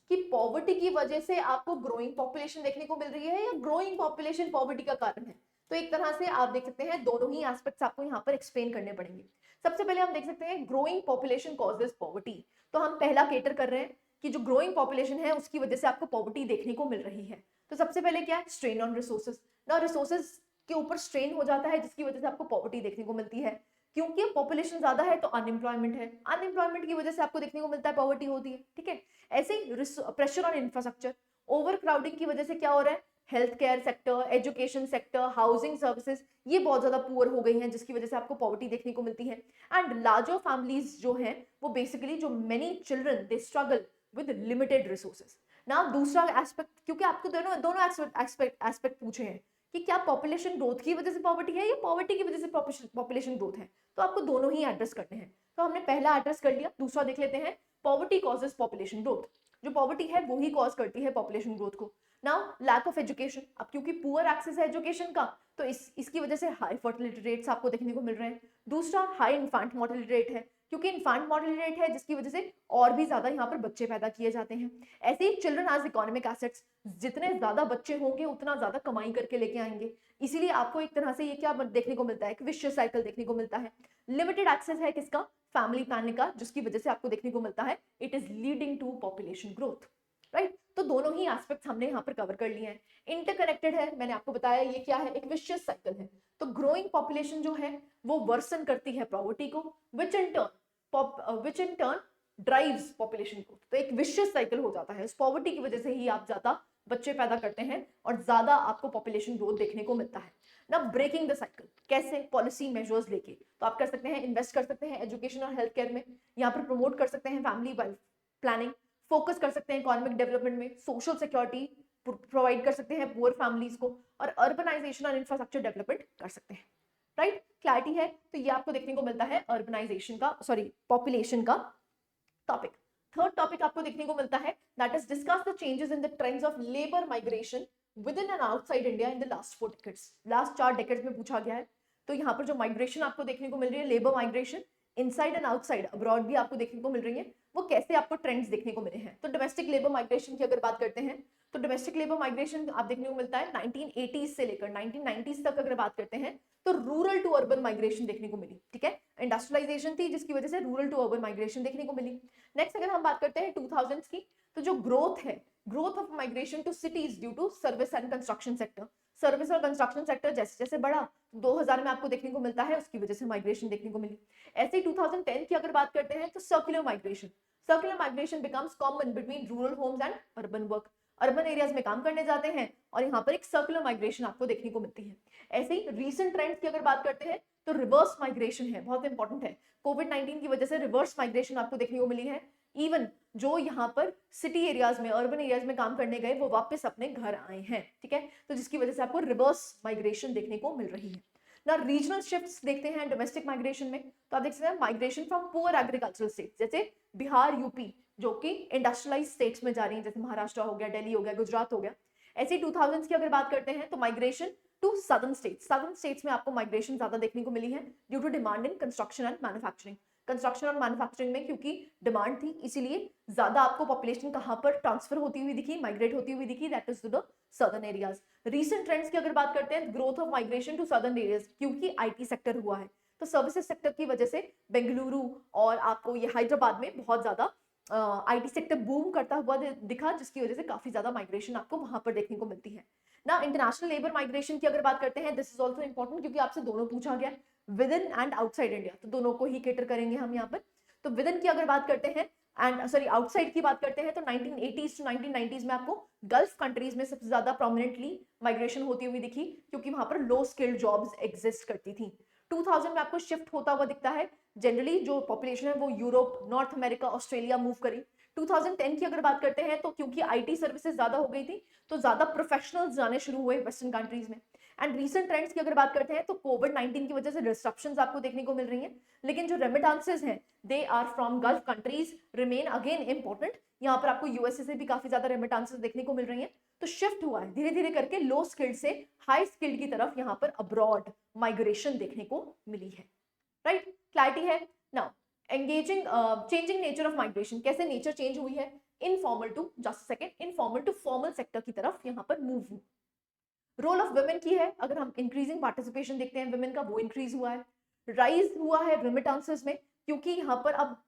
कि पॉवर्टी की वजह से आपको ग्रोइंग पॉपुलेशन देखने को मिल रही है या ग्रोइंग पॉपुलेशन पॉवर्टी का कारण है। तो एक तरह से आप देख सकते हैं दोनों ही एस्पेक्ट्स आपको यहाँ पर एक्सप्लेन करने पड़ेंगे। सबसे पहले हम देख सकते हैं ग्रोइंग पॉपुलेशन कॉजेस पॉवर्टी, तो हम पहला केटर कर रहे हैं कि जो ग्रोइंग पॉपुलेशन है उसकी वजह से आपको पॉवर्टी देखने को मिल रही है। तो सबसे पहले क्या है, स्ट्रेन ऑन रिसोर्सेज। ना रिसोर्सेज के ऊपर स्ट्रेन हो जाता है जिसकी वजह से आपको पॉवर्टी देखने को मिलती है, क्योंकि पॉपुलेशन ज्यादा है तो अनएम्प्लॉयमेंट है, अनएम्प्लॉयमेंट की वजह से आपको देखने को मिलता है पॉवर्टी होती है। ठीक है, ऐसे ही pressure on infrastructure, over crowding की वजह से क्या हो रहा है, health care sector, education sector, housing services ये बहुत ज्यादा पुअर हो गई हैं जिसकी वजह से आपको पॉवर्टी देखने को मिलती है। एंड लार्जर फैमिलीज जो हैं वो बेसिकली जो many children they struggle with limited resources. ना दूसरा एस्पेक्ट, क्योंकि आपको दोनों एस्पेक्ट पूछे हैं कि क्या पॉपुलेशन ग्रोथ की वजह से पॉवर्टी है या पॉवर्टी की वजह से पॉपुलेशन ग्रोथ है, तो आपको दोनों ही एड्रेस करने हैं। तो हमने पहला एड्रेस कर लिया, दूसरा देख लेते हैं, पॉवर्टी कॉजेस पॉपुलेशन ग्रोथ। जो पॉवर्टी है वो ही कॉज करती है पॉपुलेशन ग्रोथ को। नाउ लैक ऑफ एजुकेशन, अब क्योंकि पुअर एक्सेस है एजुकेशन का तो इसकी वजह से हाई फर्टिलिटी रेट्स आपको देखने को मिल रहे हैं। दूसरा हाई इन्फेंट मोर्टेलिटी रेट है, क्योंकि इन्फेंट मोर्टेलिटी रेट है जिसकी वजह से और भी ज्यादा यहाँ पर बच्चे पैदा किए जाते हैं। ऐसे ही चिल्ड्रन एज इकोनॉमिक एसेट्स, जितने ज्यादा बच्चे होंगे उतना ज्यादा कमाई करके लेके आएंगे, इसीलिए आपको एक तरह से ये क्या देखने को मिलता है, एक विशियस साइकिल देखने को मिलता है। लिमिटेड एक्सेस है किसका, फैमिली प्लानिंग का, जिसकी वजह से आपको देखने को मिलता है it is leading to population growth. Right, तो दोनों ही एस्पेक्ट्स हमने यहाँ पर कवर कर लिए हैं। इंटरकनेक्टेड है, मैंने आपको बताया ये क्या है, एक विशियस साइकिल है। तो ग्रोइंग पॉपुलेशन जो है वो वर्सन करती है पॉवर्टी को, which in turn drives population growth. तो एक विशियस साइकिल हो जाता है, इस पॉवर्टी की वजह से ही आप ज्यादा बच्चे पैदा करते हैं और ज्यादा आपको पॉपुलेशन ग्रोथ देखने को मिलता है ना। ब्रेकिंग द साइकिल कैसे, पॉलिसी मेजर्स लेके, तो आप कर सकते हैं, इन्वेस्ट कर सकते हैं एजुकेशन और हेल्थ केयर में, यहाँ पर प्रमोट कर सकते हैं फैमिली प्लानिंग, फोकस कर सकते हैं इकोनॉमिक डेवलपमेंट में, सोशल सिक्योरिटी प्रोवाइड कर सकते हैं पुअर फैमिलीज को, और अर्बनाइजेशन और इंफ्रास्ट्रक्चर डेवलपमेंट कर सकते हैं। राइट, क्लैरिटी है? तो ये आपको देखने को मिलता है अर्बनाइजेशन का, सॉरी पॉपुलेशन का टॉपिक। थर्ड टॉपिक आपको देखने को मिलता है that is discuss the changes in the trends of labour migration with in and outside India in the last 4 decades. Last 4 decades में पूछा गया है। तो यहाँ पर जो माइग्रेशन आपको देखने को मिल रही है, labour migration inside and outside abroad भी आपको देखने को मिल रही है, वो कैसे आपको ट्रेंड्स देखने को मिले हैं। तो डोमेस्टिक लेबर माइग्रेशन की अगर बात करते हैं तो डोमेस्टिक लेबर माइग्रेशन आप देखने को मिलता है 1980s से लेकर 1990s तक अगर बात करते हैं तो रूरल टू अर्बन माइग्रेशन देखने को मिली। ठीक है, इंडस्ट्रियलाइजेशन थी जिसकी वजह से रूरल टू अर्बन माइग्रेशन देखने को मिली। नेक्स्ट अगर हम बात करते हैं 2000s की, तो जो ग्रोथ है, growth of migration to cities due to service and construction sector, service और कंस्ट्रक्शन सेक्टर जैसे जैसे बढ़ा 2000 में आपको देखने को मिलता है, उसकी वजह से माइग्रेशन देखने को मिली। ऐसे ही 2010 की अगर बात करते हैं तो circular migration becomes common between rural homes and urban work. Urban areas में काम करने जाते हैं और यहाँ पर एक सर्कुलर माइग्रेशन आपको देखने को मिलती है। ऐसे ही रीसेंट ट्रेंड्स की अगर बात करते हैं तो रिवर्स माइग्रेशन है, बहुत इंपॉर्टेंट है। कोविड-19 की वजह से रिवर्स माइग्रेशन आपको देखने को मिली है। इवन जो यहाँ पर सिटी एरियाज में, अर्बन एरियाज में काम करने गए वो वापस अपने घर आए हैं। ठीक है, तो जिसकी वजह से आपको रिवर्स माइग्रेशन देखने को मिल रही है ना। रीजनल शिफ्ट्स देखते हैं डोमेस्टिक माइग्रेशन में, तो आप देख सकते हैं migration from poor agricultural state जैसे बिहार, यूपी, जो कि इंडस्ट्रियलाइज स्टेट्स में जा रही हैं, जैसे महाराष्ट्र हो गया, दिल्ली हो गया, गुजरात हो गया। ऐसे 2000s की अगर बात करते हैं तो माइग्रेशन टू सदर्न स्टेट्स में आपको माइग्रेशन ज्यादा देखने को मिली है due to demand in construction and manufacturing. Construction और मैन्युफैक्चरिंग में क्योंकि डिमांड थी, इसीलिए ज्यादा आपको पॉपुलेशन कहां पर ट्रांसफर होती हुई दिखी, माइग्रेट होती हुई दिखी, that is to the southern areas. Recent trends की अगर बात करते हैं, growth of migration to southern areas, क्योंकि आईटी सेक्टर हुआ है, तो सर्विसेज सेक्टर की वजह से बेंगलुरु और आपको ये हैदराबाद में बहुत ज्यादा आईटी सेक्टर बूम करता हुआ दिखा, जिसकी वजह से काफी ज्यादा माइग्रेशन आपको वहां पर देखने को मिलती है ना। इंटरनेशनल लेबर माइग्रेशन की अगर बात करते हैं, दिस इज ऑल्सो इंपॉर्टेंट क्योंकि आपसे दोनों पूछा गया, with in and outside India, तो दोनों को ही केटर करेंगे हम यहाँ पर। तो विद इन की अगर बात करते हैं एंड सॉरी आउटसाइड की बात करते हैं तो 1980s टू 1990s में आपको गल्फ कंट्रीज में सबसे ज्यादा प्रोमिनेंटली माइग्रेशन होती हुई दिखी, क्योंकि वहां पर लो स्किल्ड जॉब्स एग्जिस्ट करती थी। 2000 में आपको शिफ्ट होता हुआ दिखता है, जनरली जो पॉपुलेशन है वो Europe, north America, Australia move करी। 2010 की अगर बात करते हैं तो क्योंकि आईटी सर्विसेज ज्यादा हो गई थी, तो ज्यादा प्रोफेशनल्स जाने शुरू हुए वेस्टर्न कंट्रीज में। एंड रीसेंट ट्रेंड्स की अगर बात करते हैं तो कोविड-19 की वजह से डिस्ट्रप्शंस आपको देखने को मिल रही हैं, लेकिन जो रेमिटेंसेस हैं they are from Gulf countries remain again important. यहाँ पर आपको यूएसए से भी काफी ज्यादा रेमिटेंसेस देखने को मिल रही हैं। तो शिफ्ट हुआ है धीरे धीरे करके लो स्किल्ड से हाई स्किल्ड की तरफ, यहाँ पर अब्रॉड माइग्रेशन देखने को मिली है। राइट, क्लैरिटी है? Now engaging changing nature of migration, कैसे नेचर चेंज हुई है, informal to, just second, informal to formal sector की तरफ यहाँ पर मूव हुई। रोल ऑफ वुमेन की है, अगर हम इंक्रीजिंग पार्टिसिपेशन देखते हैं वुमेन का, वो इंक्रीज हुआ है। राइज हुआ है रेमिटेंसेस में, क्योंकि यहाँ पर अब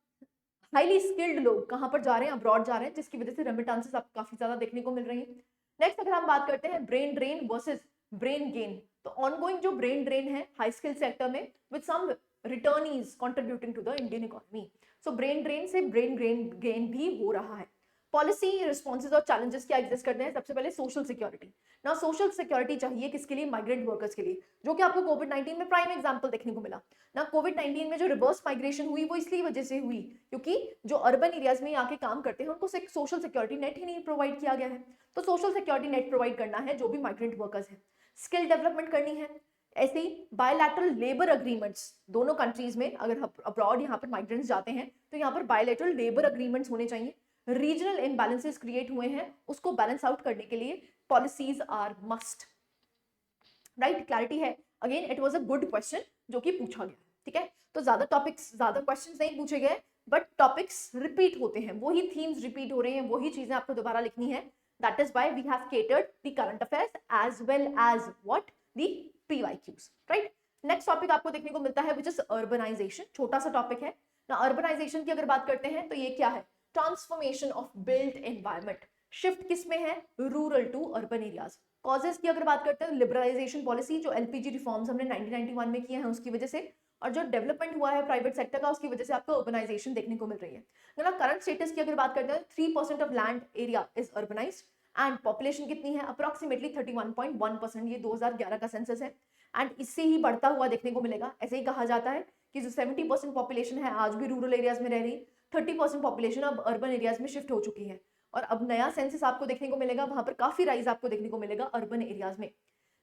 हाईली स्किल्ड लोग कहाँ पर जा रहे हैं, अब्रॉड जा रहे हैं, जिसकी वजह से रेमिटेंसेस आपको काफी ज्यादा देखने को मिल रही है। नेक्स्ट अगर हम बात करते हैं brain drain versus brain gain, तो ऑनगोइंग जो ब्रेन ड्रेन है हाई स्किल सेक्टर में with some returnees contributing to the Indian economy, so brain drain से ब्रेन गेन भी हो रहा है। पॉलिसी रिस्पॉन्सेज और चैलेंजेस क्या एग्जिस्ट करते हैं, सबसे पहले सोशल सिक्योरिटी ना। सोशल सिक्योरिटी चाहिए किसके लिए, माइग्रेंट वर्कर्स के लिए, जो कि आपको कोविड-19 में प्राइम एग्जांपल देखने को मिला ना। कोविड-19 में जो रिवर्स माइग्रेशन हुई वो इसलिए वजह से हुई क्योंकि जो अर्बन एरियाज में आके काम करते हैं उनको सोशल सिक्योरिटी नेट ही नहीं प्रोवाइड किया गया है। तो सोशल सिक्योरिटी नेट प्रोवाइड करना है जो भी माइग्रेंट वर्कर्स है, स्किल डेवलपमेंट करनी है। ऐसे ही बायलैटरल लेबर अग्रीमेंट्स दोनों कंट्रीज में, अगर अब्रॉड यहाँ पर माइग्रेंट्स जाते हैं तो यहाँ पर बायलैटरल लेबर अग्रीमेंट्स होने चाहिए। रीजनल इम्बैलेंसेस क्रिएट हुए हैं, उसको बैलेंस आउट करने के लिए policies are must. Right, clarity है? Again it was a good question जो कि पूछा गया। ठीक है, तो ज्यादा क्वेश्चंस नहीं पूछे गए, बट टॉपिक्स रिपीट होते हैं, वही थीम्स रिपीट हो रहे हैं, वही चीजें आपको दोबारा लिखनी है। That is why we have catered the current affairs as well as what the PYQs। Right, next topic आपको देखने को मिलता है विच इज अर्बनाइजेशन, छोटा सा टॉपिक है ना। अर्बनाइजेशन की अगर बात करते हैं तो ये क्या है, transformation of built environment. Shift किस में है, rural to urban areas. Causes की अगर बात करते हैं, लिबरलाइजेशन पॉलिसी, जो LPG रिफॉर्म्स हमने 1991 में किए हैं उसकी वजह से, और जो डेवलपमेंट हुआ है प्राइवेट सेक्टर का उसकी वजह से आपको अर्बनाइजेशन देखने को मिल रही है ना। करंट स्टेटस की अगर बात करते हैं 3% of land area is urbanised and population कितनी है, अप्रोक्सीमेटली 31.1%, ये 2011 का सेंसस है एंड इससे ही बढ़ता हुआ देखने को मिलेगा। ऐसे ही कहा जाता है कि जो 70% पॉपुलेशन है आज भी रूरल एरियाज में रह रही, 30% पॉपुलेशन अब अर्बन एरियाज में शिफ्ट हो चुकी है। और अब नया सेंसस आपको देखने को मिलेगा, वहां पर काफी राइज आपको देखने को मिलेगा अर्बन एरियाज में।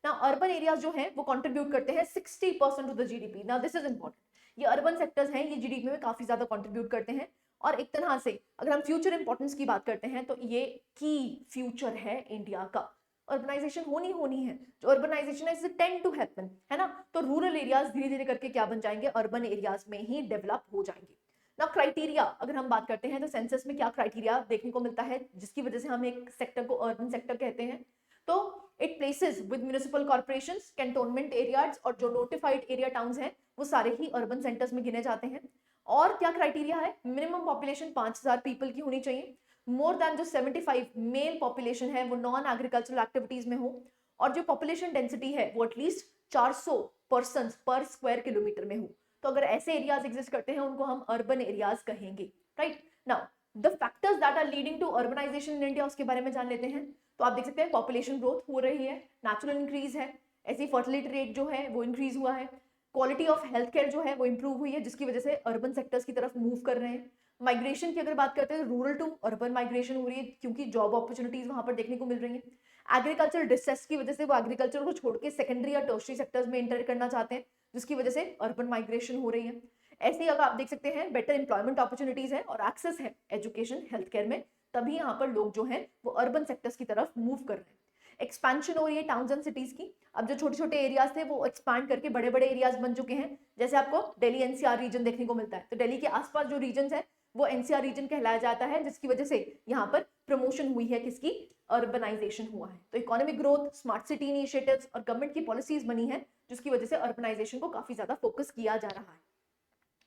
ना अर्बन एरियाज जो है वो कंट्रीब्यूट करते हैं 60% to the GDP. Now this is important, ये अर्बन सेक्टर्स हैं, ये जीडीपी में काफी ज्यादा कंट्रीब्यूट करते हैं। और एक तरह से अगर हम फ्यूचर इंपॉर्टेंस की बात करते हैं तो ये की फ्यूचर है इंडिया का। अर्बनाइजेशन होनी है, जो अर्बनाइजेशन है इट टेंड टू हैपन, है ना। तो रूरल एरियाज धीरे धीरे करके क्या बन जाएंगे, अर्बन एरियाज में ही डेवलप हो जाएंगे। ना क्राइटेरिया अगर हम बात करते हैं तो सेंसस में क्या क्राइटेरिया देखने को मिलता है जिसकी वजह से हम एक सेक्टर को अर्बन सेक्टर कहते हैं, तो it places with municipal corporations, cantonment areas और जो नोटिफाइड एरिया टाउन्स हैं वो सारे ही अर्बन सेंटर्स में गिने जाते हैं। और क्या क्राइटेरिया है, मिनिमम पॉपुलेशन 5000 पीपल की होनी चाहिए, मोर देन जो 75 मेल पॉपुलेशन है वो नॉन एग्रीकल्चरल एक्टिविटीज में हो, और जो पॉपुलेशन डेंसिटी है वो एटलीस्ट 400 पर्सन पर स्क्वायर किलोमीटर में हो। तो अगर ऐसे एरियाज एग्जिस्ट करते हैं उनको हम अर्बन एरियाज कहेंगे, right. Now the factors that are leading to urbanisation in India, उसके बारे में जान लेते हैं। तो आप देख सकते हैं पॉपुलेशन ग्रोथ हो रही है, नेचुरल इंक्रीज है, ऐसी फर्टिलिटी रेट जो है वो इंक्रीज हुआ है, क्वालिटी ऑफ हेल्थ केयर जो है वो इंप्रूव हुई है जिसकी वजह से अर्बन सेक्टर्स की तरफ मूव कर रहे हैं। माइग्रेशन की अगर बात करते हैं रूरल टू अर्बन माइग्रेशन हो रही है क्योंकि जॉब अपॉर्चुनिटीज वहां पर देखने को मिल रही है। एग्रीकल्चर डिस्ट्रेस की वजह से वो एग्रीकल्चर को छोड़ के सेकेंडरी या टर्शियरी सेक्टर्स में एंटर करना चाहते हैं जिसकी वजह से अर्बन माइग्रेशन हो रही है। ऐसे ही अगर आप देख सकते हैं बेटर एम्प्लॉयमेंट अपॉर्चुनिटीज है और एक्सेस है एजुकेशन हेल्थ केयर में, तभी यहाँ पर लोग जो है वो अर्बन सेक्टर्स की तरफ मूव कर रहे हैं। एक्सपेंशन हो रही है टाउन्स एंड सिटीज की, अब जो छोटे छोटे एरियाज थे वो एक्सपैंड करके बड़े बड़े एरियाज बन चुके हैं। जैसे आपको दिल्ली एनसीआर रीजन देखने को मिलता है, तो दिल्ली के आसपास जो रीजन है वो एनसीआर रीजन कहलाया जाता है जिसकी वजह से यहाँ पर प्रमोशन हुई है, किसकी, अर्बनाइजेशन हुआ है। तो economic growth, smart city initiatives और गवर्नमेंट की पॉलिसीज बनी है जिसकी वजह से अर्बनाइजेशन को काफी ज्यादा फोकस किया जा रहा है,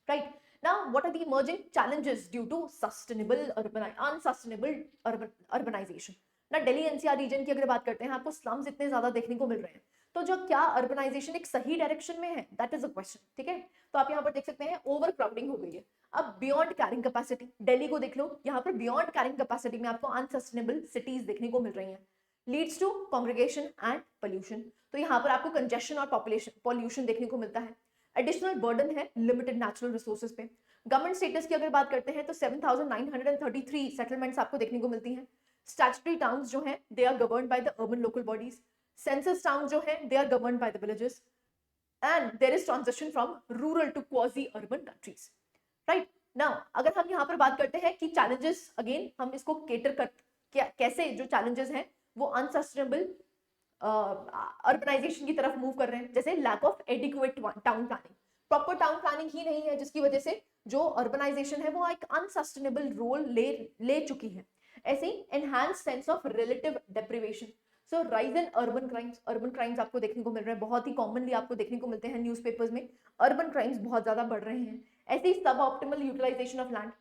right. Now, what are the emerging challenges due to unsustainable urbanization? ना दिल्ली एनसीआर रीजन की अगर बात करते हैं, आपको स्लम्स इतने ज्यादा देखने को मिल रहे हैं, तो जो क्या अर्बनाइजेशन एक सही डायरेक्शन में है, दैट इज अ क्वेश्चन, ठीक है। तो आप यहाँ पर देख सकते हैं ओवर क्राउडिंग हो गई है। अब बियॉन्ड कैरिंग कैपेसिटी, दिल्ली को देख लो, यहाँ पर बियॉन्ड कैरिंग कैपेसिटी में आपको अनसस्टेनेबल सिटीज देखने को मिल रही हैं, leads to congregation and pollution. तो यहाँ पर आपको कंजेशन और पॉल्यूशन देखने को मिलता है। एडिशनल बर्डन है लिमिटेड नेचुरल रिसोर्सेज पे। गवर्नमेंट स्टेटस की अगर बात करते हैं तो 7933 सेटलमेंट्स आपको देखने को मिलती हैं। स्टैट्यूटरी टाउन्स जो हैं they are governed by the urban local bodies. Census town जो है they are governed by the villages and there is transition from rural to quasi urban countries, right. Now अगर हम यहाँ पर बात करते हैं कि चैलेंजेस, अगेन हम इसको केटर कर कैसे जो चैलेंजेस हैं वो अनसस्टेनेबल अर्बनाइजेशन की तरफ मूव कर रहे हैं, जैसे lack of adequate town planning, proper town planning ही नहीं है जिसकी वजह से जो अर्बनाइजेशन है वो एक अनसस्टेनेबल रोल ले चुकी है। ऐसे ही enhance sense of relative deprivation, so rise in urban crimes आपको देखने को मिल रहे हैं, बहुत ही कॉमनली आपको देखने को मिलते हैं न्यूज़पेपर्स में, अर्बन क्राइम्स बहुत ज्यादा बढ़ रहे हैं। ऐसे ही suboptimal utilisation of land,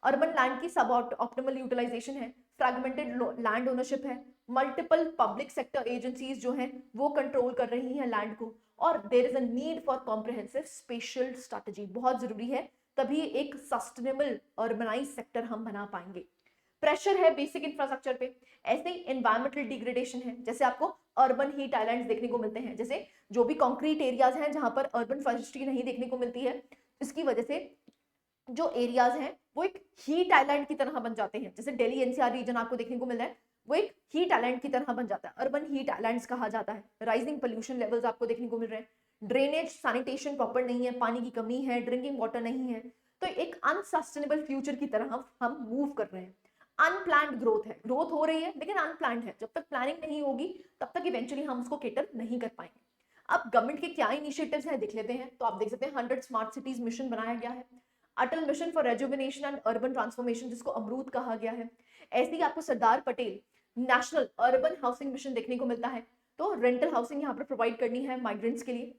urban land की सब ऑप्टिमल यूटिलाइजेशन है, फ्रैगमेंटेड लैंड ओनरशिप है, मल्टीपल पब्लिक सेक्टर एजेंसीज जो हैं वो कंट्रोल कर रही हैं लैंड को, और there is a need for comprehensive spatial strategy, बहुत जरूरी है, तभी एक सस्टेनेबल अर्बनाइज सेक्टर हम बना पाएंगे। प्रेशर है बेसिक इंफ्रास्ट्रक्चर पे, ऐसे ही एनवायरमेंटल डिग्रेडेशन है, जैसे आपको अर्बन हीट आइलैंड्स देखने को मिलते हैं, जैसे जो भी कॉन्क्रीट एरियाज हैं जहां पर अर्बन फॉरेस्ट्री नहीं देखने को मिलती है, इसकी वजह से जो एरियाज हैं वो एक हीट आइलैंड की तरह बन जाते हैं। जैसे दिल्ली एनसीआर रीजन आपको देखने को मिल रहा है वो एक हीट आइलैंड की तरह बन जाता है, अर्बन हीट आइलैंड्स कहा जाता है। राइजिंग पोल्यूशन लेवल्स आपको देखने को मिल रहे हैं, ड्रेनेज सैनिटेशन प्रॉपर नहीं है, पानी की कमी है, ड्रिंकिंग वाटर नहीं है, तो एक अनसस्टेनेबल फ्यूचर की तरह हम मूव कर रहे हैं। अनप्लान्ड ग्रोथ है, ग्रोथ हो रही है लेकिन अनप्लान्ड है, जब तक प्लानिंग नहीं होगी तब तक इवेंचुअली हम उसको केटर नहीं कर पाएंगे। अब गवर्नमेंट के क्या इनिशिएटिव्स हैं देख लेते हैं, तो आप देख सकते हैं 100 स्मार्ट सिटीज मिशन बनाया गया है, Atal mission for rejuvenation and urban transformation जिसको अमरूद कहा गया है। ऐसे ही आपको Sardar Patel national urban housing mission देखने को मिलता है, तो रेंटल हाउसिंग यहाँ पर प्रोवाइड करनी है माइग्रेंट्स के लिए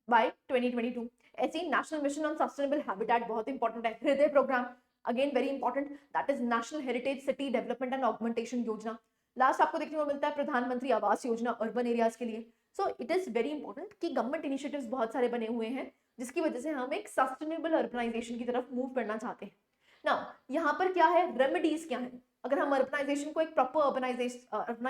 बाय 2022। ऐसे ही national mission on sustainable habitat बहुत इंपॉर्टेंट है, HRIDAY program again very important, that is national heritage city development and augmentation योजना। लास्ट आपको देखने को मिलता है प्रधानमंत्री आवास योजना अर्बन एरियाज के लिए। सो इट इज वेरी इंपॉर्टेंट कि गवर्नमेंट इनिशिएटिव्स बहुत सारे बने हुए हैं जिसकी वजह से हम एक सस्टेनेबल अर्बनाइजेशन की तरफ मूव करना चाहते हैं। नाउ यहाँ पर क्या है, रेमेडीज क्या है, अगर हम अर्बनाइजेशन को एक प्रॉपर अर्बनाइज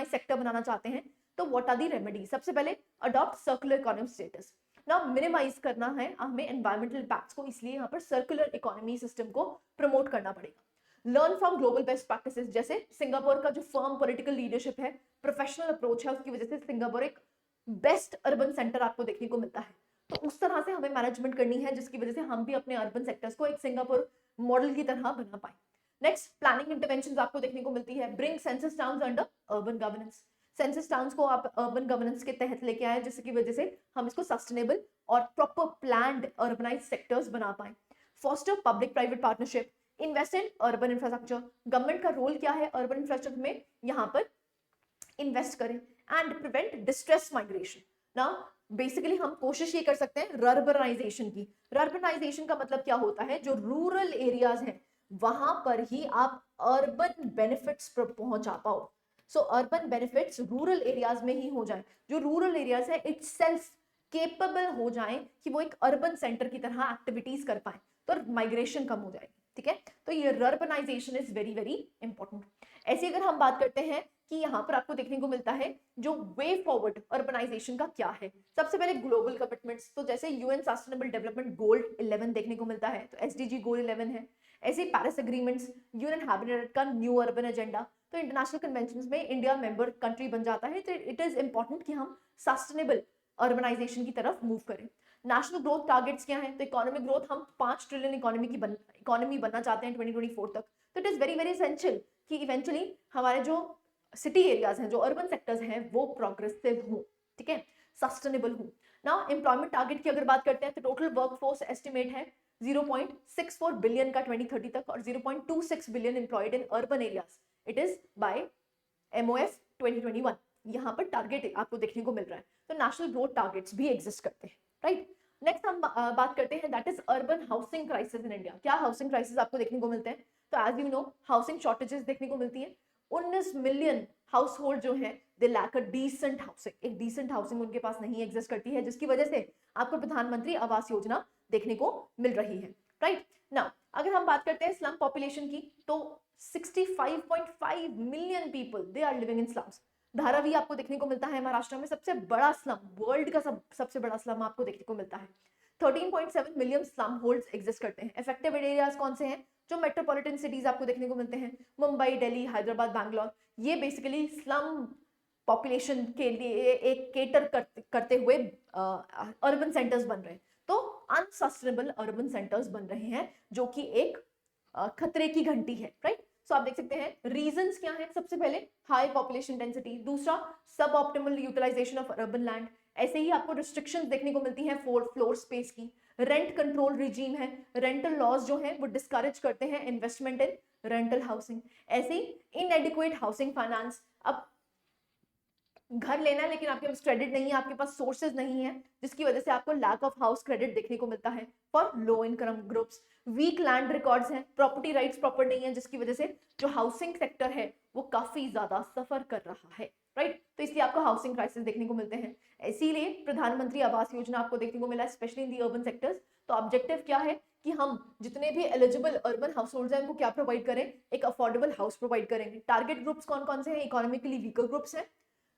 सेक्टर बनाना चाहते हैं तो व्हाट आर दी रेमेडीज। सबसे पहले अडॉप्ट सर्कुलर इकोनॉमी स्टेटस, ना मिनिमाइज करना है हमें एनवायरमेंटल इम्पैक्ट्स को, इसलिए यहाँ पर सर्कुलर इकोनॉमी सिस्टम को प्रमोट करना पड़ेगा। Learn from global best practices, जैसे सिंगापुर का जो फर्म पॉलिटिकल लीडरशिप है, प्रोफेशनल अप्रोच है, उसकी वजह से सिंगापुर एक बेस्ट अर्बन सेंटर आपको देखने को मिलता है। तो उस तरह से हमें मैनेजमेंट करनी है जिसकी वजह से हम भी अपने अर्बन सेक्टर्स को एक सिंगापुर मॉडल की तरह बना पाए। नेक्स्ट, प्लानिंग इंटरवेंशंस आपको देखने को मिलती है। Bring census towns under urban governance, census towns को आप अर्बन गवर्नेंस के तहत लेके आए जिसकी वजह से हम इसको सस्टेनेबल और प्रॉपर प्लान्ड अर्बनाइज सेक्टर्स बना पाए। Foster public private partnership, invest in urban infrastructure, government का रोल क्या है अर्बन इंफ्रास्ट्रक्चर में, यहाँ पर इन्वेस्ट करें एंड प्रिवेंट डिस्ट्रेस माइग्रेशन। ना बेसिकली हम कोशिश ये कर सकते हैं रर्बनाइजेशन की। रर्बनाइजेशन का मतलब क्या होता है, जो रूरल एरियाज हैं वहां पर ही आप अर्बन बेनिफिट्स पर पहुंचा पाओ। सो अर्बन बेनिफिट्स रूरल एरियाज में ही हो जाए, जो रूरल एरियाज है इटसेल्फ केपेबल हो जाए कि वो एक अर्बन सेंटर की तरह एक्टिविटीज कर पाए, तो माइग्रेशन कम हो जाएगी। ठीक है, तो ये रर्बनाइजेशन इज वेरी वेरी इंपॉर्टेंट। ऐसे अगर हम बात करते हैं कि यहाँ पर आपको देखने को मिलता है जो वे फॉरवर्ड अर्बनाइजेशन का क्या है। सबसे पहले ग्लोबल कमिटमेंट्स, तो जैसे यूएन सस्टेनेबल डेवलपमेंट गोल 11 देखने को मिलता है, तो एसडीजी गोल 11 है। ऐसे पेरिस एग्रीमेंट्स, यूएन हैबिटेट का न्यू अर्बन एजेंडा, तो इंटरनेशनल कन्वेंशंस में इंडिया मेंबर कंट्री बन जाता है, तो इट इज इंपॉर्टेंट कि हम सस्टेनेबल अर्बनाइजेशन की तरफ मूव करें। नेशनल ग्रोथ टारगेट्स क्या है, तो इकोनॉमिक ग्रोथ हम 5 ट्रिलियन इकोनॉमी बनना चाहते हैं 2024 तक। तो it is very very essential कि इवेंचुअली हमारे जो सिटी एरियाज हैं, जो अर्बन सेक्टर्स हैं, वो प्रोग्रेसिव हो, ठीक है, सस्टेनेबल हो। नाउ एम्प्लॉयमेंट टारगेट की अगर बात करते हैं तो टोटल वर्कफोर्स एस्टिमेट है 0.64 बिलियन का 2030 तक और 0.26 billion employed in urban areas. It is by MOF 2021, यहाँ पर टारगेट आपको देखने को मिल रहा है। तो नेशनल ग्रोथ टारगेट्स भी एग्जिस्ट करते हैं, राइट। नेक्स्ट हम बात करते हैं that is urban housing crisis in India. क्या हाउसिंग क्राइसिस आपको देखने को मिलते हैं, तो as you know housing shortages देखने को मिलती है। 19 मिलियन हाउस होल्ड जो है they lack a decent housing, एक डिसेंट हाउसिंग उनके पास नहीं एग्जिस्ट करती है, जिसकी वजह से आपको प्रधानमंत्री आवास योजना देखने को मिल रही है, राइट। नाउ अगर हम बात करते हैं स्लम पॉपुलेशन की, तो 65.5 million people they are living in slums. Dharavi आपको देखने को मिलता है महाराष्ट्र में, सबसे बड़ा स्लम, वर्ल्ड का सबसे बड़ा स्लम आपको देखने को मिलता है। 13.7 मिलियन स्लम होल्ड्स एग्जिस्ट करते हैं। इफेक्टिव एरियाज कौन से हैं, जो मेट्रोपॉलिटन सिटीज आपको देखने को मिलते हैं, मुंबई, दिल्ली, हैदराबाद, बैंगलोर, ये बेसिकली स्लम पॉपुलेशन के लिए एक केटर करते हुए अर्बन सेंटर्स बन रहे हैं। तो अनसस्टेनेबल अर्बन सेंटर्स बन रहे हैं, जो कि एक खतरे की घंटी है, राइट। सो आप देख सकते हैं रीजंस क्या हैं, सबसे पहले हाई पॉपुलेशन डेंसिटी, दूसरा suboptimal utilisation of urban land, ऐसे ही आपको रिस्ट्रिक्शंस देखने को मिलती हैं फ्लोर स्पेस की, रेंट कंट्रोल रिजीम है, रेंटल लॉज जो है वो डिस्करेज करते हैं इन्वेस्टमेंट इन रेंटल हाउसिंग, ऐसे ही इनएडिक्वेट हाउसिंग फाइनेंस। अब घर लेना है लेकिन आपके पास क्रेडिट नहीं है, आपके पास सोर्सेज नहीं है, जिसकी वजह से आपको लैक ऑफ हाउस क्रेडिट देखने को मिलता है for low income groups. Weak land records हैं, प्रॉपर्टी राइट्स प्रॉपर नहीं है, जिसकी वजह से जो हाउसिंग सेक्टर है वो काफी ज्यादा सफर कर रहा है, राइट। तो इसलिए आपको हाउसिंग क्राइसिस देखने को मिलते हैं। इसीलिए प्रधानमंत्री आवास योजना आपको देखने को मिला है, specially in the urban sectors. तो ऑब्जेक्टिव क्या है कि हम जितने भी एलिजिबल अर्बन हाउस होल्ड्स हैं उनको क्या प्रोवाइड करें, एक अफोर्डेबल हाउस प्रोवाइड करेंगे। टारगेट ग्रुप्स कौन कौन से हैं, इकोनॉमिकली वीकर ग्रुप्स हैं,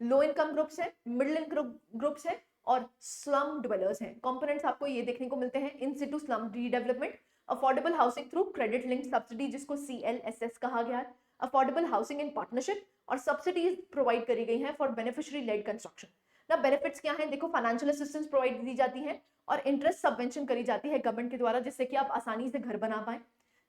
लो इनकम ग्रुप्स है, मिडिल इनकम ग्रुप्स है और स्लम डिवेलपर्स हैं। कंपोनेंट्स आपको ये देखने को मिलते हैं, in situ slum redevelopment, affordable housing through credit linked subsidy जिसको CLSS कहा गया है, अफोर्डेबल हाउसिंग इन पार्टनरशिप, और सब्सिडीज प्रोवाइड करी गई हैं फॉर बेनिफिशियरी लेड कंस्ट्रक्शन। ना बेनिफिट्स क्या हैं, देखो फाइनेंशियल असिस्टेंस प्रोवाइड दी जाती है और इंटरेस्ट सबवेंशन करी जाती है गवर्नमेंट के द्वारा, जिससे कि आप आसानी से घर बना पाए।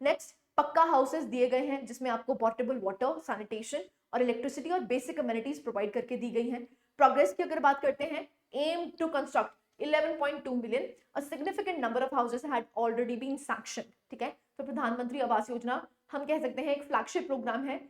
नेक्स्ट, पक्का हाउसेस दिए गए हैं जिसमें आपको पोर्टेबल वाटर, सैनिटेशन और इलेक्ट्रिसिटी और बेसिक कम्युनिटीज प्रोवाइड करके दी गई हैं। प्रोग्रेस की अगर बात करते हैं, aim to construct 11.2 million, a significant number of houses had already been sanctioned, ठीक है। तो प्रधानमंत्री आवास योजना हम कह सकते हैं एक फ्लैगशिप प्रोग्राम है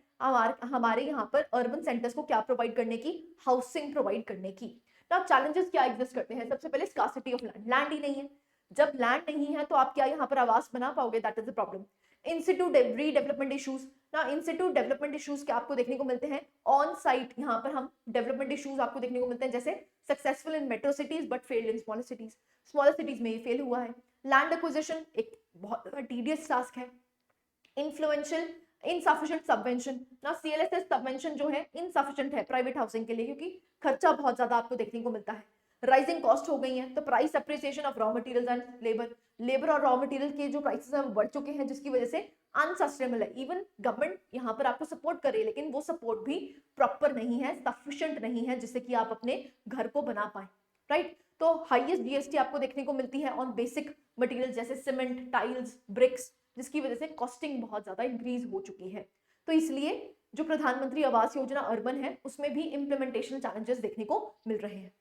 हमारे यहाँ पर अर्बन सेंटर्स को क्या प्रोवाइड करने की, हाउसिंग प्रोवाइड करने की। नाउ चैलेंजेस क्या एग्जिस्ट करते हैं, सबसे पहले स्कार्सिटी ऑफ लैंड, लैंड ही नहीं है। जब लैंड नहीं है तो आप क्या यहाँ पर आवास बना पाओगे, that is the problem. In situ redevelopment issues, ना इंसिटू डेवलपमेंट इश्यूज क्या आपको देखने को मिलते हैं, ऑन साइट यहाँ पर हम डेवलपमेंट इश्यूज आपको देखने को मिलते हैं, जैसे successful in metro cities but failed in smaller cities में ये फेल हुआ है। लैंड एक्विजिशन एक बहुत टीडियस टास्क है। इन्फ्लुएंशियल इनसफिशिएंट सबवेंशन, ना CLSS सबवेंशन जो है इनसफिशिएंट है प्राइवेट हाउसिंग के लिए, क्योंकि खर्चा बहुत ज्यादा आपको देखने को मिलता है। राइजिंग कॉस्ट हो गई है, तो price appreciation of raw materials and labour और रॉ मटेरियल के जो प्राइसेस हैं वो बढ़ चुके हैं, जिसकी वजह से अनसस्टेनेबल है। इवन गवर्नमेंट यहाँ पर आपको सपोर्ट कर रही है, लेकिन वो सपोर्ट भी प्रॉपर नहीं है, सफिशिएंट नहीं है, जिससे कि आप अपने घर को बना पाए, राइट। तो हाईएस्ट जीएसटी आपको देखने को मिलती है ऑन बेसिक मटेरियल जैसे सीमेंट, टाइल्स, ब्रिक्स, जिसकी वजह से कॉस्टिंग बहुत ज्यादा इंक्रीज हो चुकी है। तो इसलिए जो प्रधानमंत्री आवास योजना अर्बन है उसमें भी इंप्लीमेंटेशन चैलेंजेस देखने को मिल रहे हैं,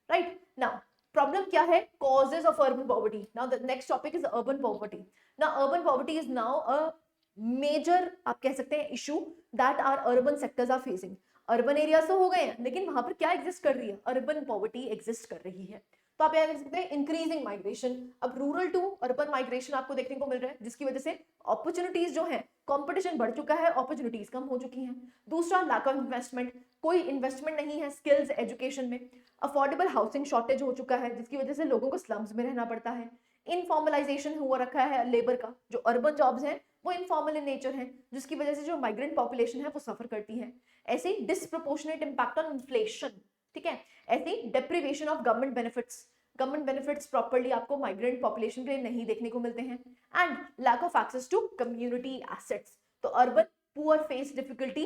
राइट। नाउ प्रॉब्लम क्या है? Causes of urban poverty. Now the next topic is urban poverty. Now urban poverty is now a major, आप कह सकते हैं, issue that are urban sectors are facing. Urban area तो हो गए हैं, लेकिन वहां पर क्या एग्जिस्ट कर रही है? अर्बन पॉवर्टी एग्जिस्ट कर रही है। तो आप यहाँ देख सकते हैं इंक्रीजिंग माइग्रेशन। अब रूरल टू अर्बन माइग्रेशन आपको देखने को मिल रहा है, जिसकी वजह से अपॉर्चुनिटीज जो है, कंपटीशन बढ़ चुका है, अपॉर्चुनिटीज कम हो चुकी हैं। दूसरा, लैक ऑफ इन्वेस्टमेंट, कोई इन्वेस्टमेंट नहीं है स्किल्स एजुकेशन में। अफोर्डेबल हाउसिंग शॉर्टेज हो चुका है, जिसकी वजह से लोगों को स्लम्स में रहना पड़ता है। इनफॉर्मलाइजेशन हुआ रखा है लेबर का, जो अर्बन जॉब्स हैं वो इनफॉर्मल इन नेचर है, जिसकी वजह से जो माइग्रेंट पॉपुलेशन है वो सफर करती है। ऐसे ही डिसप्रोपोर्शनेट इंपैक्ट ऑन इन्फ्लेशन, ठीक है। ऐसे ही deprivation of government benefits properly आपको माइग्रेंट पॉपुलेशन के लिए नहीं देखने को मिलते हैं। And lack of access to community assets. तो urban poor face difficulty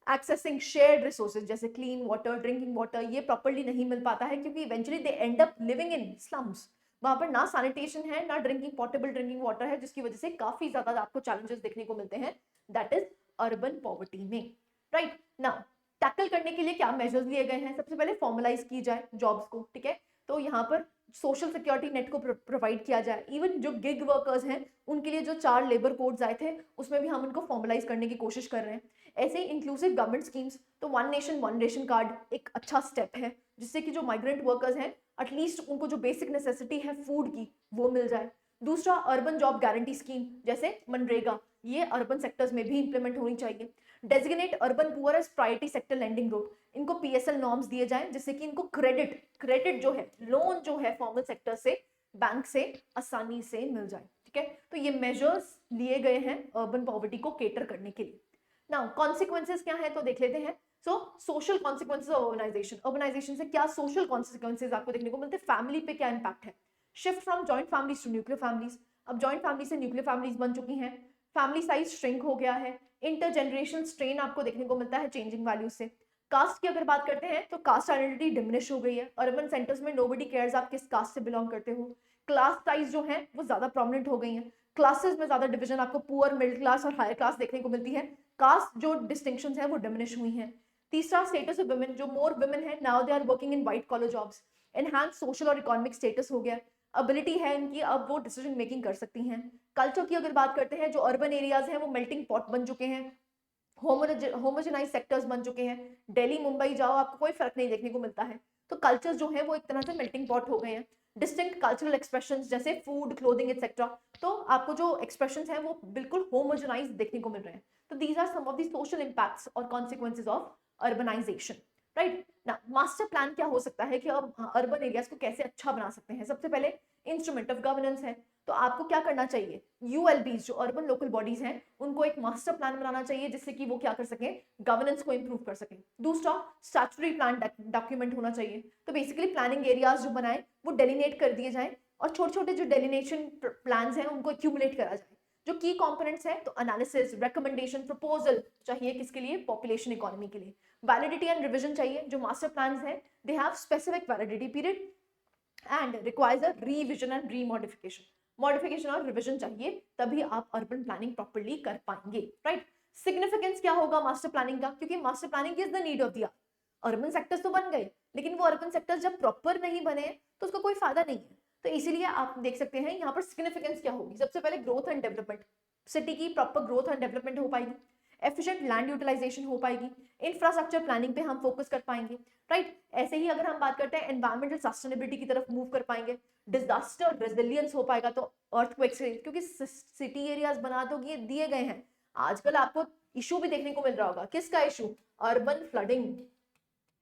accessing shared resources जैसे क्लीन वाटर, ड्रिंकिंग वाटर, ये प्रॉपर्ली नहीं मिल पाता है, क्योंकि eventually they end up living in slums. वहां पर ना सैनिटेशन है, ना पोर्टेबल ड्रिंकिंग वाटर है, जिसकी वजह से काफी ज्यादा आपको चैलेंजेस देखने को मिलते हैं, दैट इज अर्बन पॉवर्टी में, राइट। नाउ टैकल करने के लिए क्या मेजर्स लिए गए हैं? सबसे पहले फॉर्मलाइज की जाए जॉब्स को, ठीक है। तो यहाँ पर सोशल सिक्योरिटी नेट को प्रोवाइड किया जाए। इवन जो गिग वर्कर्स हैं उनके लिए जो 4 लेबर कोड्स आए थे उसमें भी हम उनको फॉर्मलाइज करने की कोशिश कर रहे हैं। ऐसे ही इंक्लूसिव गवर्नमेंट स्कीम्स, तो 1 नेशन 1 रेशन कार्ड एक अच्छा स्टेप है, जिससे कि जो माइग्रेंट वर्कर्स हैं एटलीस्ट उनको जो बेसिक नेसेसिटी है फूड की वो मिल जाए। दूसरा, अर्बन जॉब गारंटी स्कीम जैसे मनरेगा, ये अर्बन सेक्टर्स में भी इंप्लीमेंट होनी चाहिए। Designate urban poor as priority sector lending group, इनको पीएसएल नॉर्म्स दिए जाएं, जिससे कि इनको क्रेडिट जो है, लोन जो है फॉर्मल सेक्टर से बैंक से आसानी से मिल जाए, ठीक है। तो ये मेजर्स लिए गए हैं अर्बन पॉवर्टी को केटर करने के लिए। नाउ कॉन्सिक्वेंसेस क्या है तो देख लेते हैं। सो सोशल कॉन्सिक्वेंसेस ऑफ अर्बनाइजेशन से क्या सोशल कॉन्सिक्वेंसेस आपको देखने को मिलते हैं? फैमिली पे क्या इंपैक्ट है? Shift from joint families to nuclear families. अब जॉइंट फैमिली से न्यूक्लियर फैमिलीज बन चुकी हैं, फैमिली साइज श्रिंक हो गया है, इंटरजेनरेशन स्ट्रेन आपको देखने को मिलता है चेंजिंग वैल्यूज से। कास्ट की अगर बात करते हैं तो कास्ट आइडेंटिटी डिमिनिश हो गई है। अर्बन सेंटर्स में नोबडी केयर्स आप किस कास्ट से बिलोंग करते हो। क्लास टाइज जो है वो ज्यादा प्रोमिनेंट हो गई हैं। क्लासेस में ज्यादा डिवीजन आपको पुअर, मिडिल क्लास और हायर क्लास देखने को मिलती है। कास्ट जो डिस्टिंक्शंस है वो डिमिनिश हुई हैं। तीसरा, स्टेटस ऑफ वुमेन, जो मोर वुमेन है now they are working in white collar jobs. Enhance social और इकोनॉमिक स्टेटस हो गया, एबिलिटी है इनकी, अब वो डिसीजन मेकिंग कर सकती हैं। कल्चर की अगर बात करते हैं, जो अर्बन एरियाज हैं वो मेल्टिंग पॉट बन चुके हैं, होमोजेनाइज सेक्टर्स बन चुके हैं। दिल्ली मुंबई जाओ आपको कोई फर्क नहीं देखने को मिलता है। तो कल्चर जो है वो एक तरह से मेल्टिंग पॉट हो गए हैं। डिस्टिंक्ट कल्चरल एक्सप्रेशंस जैसे फूड, क्लोथिंग एटसेट्रा, तो आपको जो एक्सप्रेशंस हैं वो बिल्कुल होमोजेनाइज देखने को मिल रहे हैं। तो these are some of the social impacts और कॉन्सिक्वेंसेज ऑफ अर्बनाइजेशन, राइट ना। मास्टर प्लान क्या हो सकता है कि अब अर्बन एरियाज को कैसे अच्छा बना सकते हैं? सबसे पहले इंस्ट्रूमेंट ऑफ गवर्नेंस है, तो आपको क्या करना चाहिए? यूएलबीज जो अर्बन लोकल बॉडीज हैं उनको एक मास्टर प्लान बनाना चाहिए, जिससे कि वो क्या कर सकें, गवर्नेंस को इंप्रूव कर सकें। दूसरा, स्टैट्यूटरी प्लान डॉक्यूमेंट होना चाहिए, तो बेसिकली प्लानिंग एरियाज जो बनाए वो डेलिनेट कर दिए जाएं, और छोटे छोटे जो डेलिनेशन प्लान्स हैं उनको एक्यूमुलेट करा जाए। जो की कंपोनेंट्स हैं, तो एनालिसिस, रिकमेंडेशन, प्रपोजल चाहिए किसके लिए? पॉपुलेशन इकोनॉमी के लिए। वैलिडिटी एंड रिविजन चाहिए, जो मास्टर प्लान्स हैं they have specific validity period and requires a revision and remodification. Modification और रिविजन चाहिए, तभी आप अर्बन प्लानिंग प्रॉपर्ली कर पाएंगे, राइट। सिग्निफिकेंस क्या होगा मास्टर प्लानिंग का? क्योंकि master planning is the need of the hour. Urban sectors तो बन गए, लेकिन वो अर्बन सेक्टर्स जब प्रॉपर नहीं बने तो उसका कोई फायदा नहीं है। तो इसीलिए आप देख सकते हैं यहाँ पर सिग्निफिकेंस क्या होगी। सबसे पहले ग्रोथ एंड डेवलपमेंट, सिटी की प्रॉपर ग्रोथ एंड डेवलपमेंट हो पाएगी, एफिशिएंट लैंड यूटिलाइजेशन हो पाएगी, इंफ्रास्ट्रक्चर प्लानिंग पे हम फोकस कर पाएंगे, राइट। ऐसे ही अगर हम बात करते हैं एनवायरमेंटल सस्टेनेबिलिटी की तरफ मूव कर पाएंगे, डिजास्टर रेजिलियंस हो पाएगा, तो अर्थक्वेक से, क्योंकि सिटी एरियाज बना तो दिए गए हैं। आजकल आपको इशू भी देखने को मिल रहा होगा, किसका इशू? अर्बन फ्लडिंग,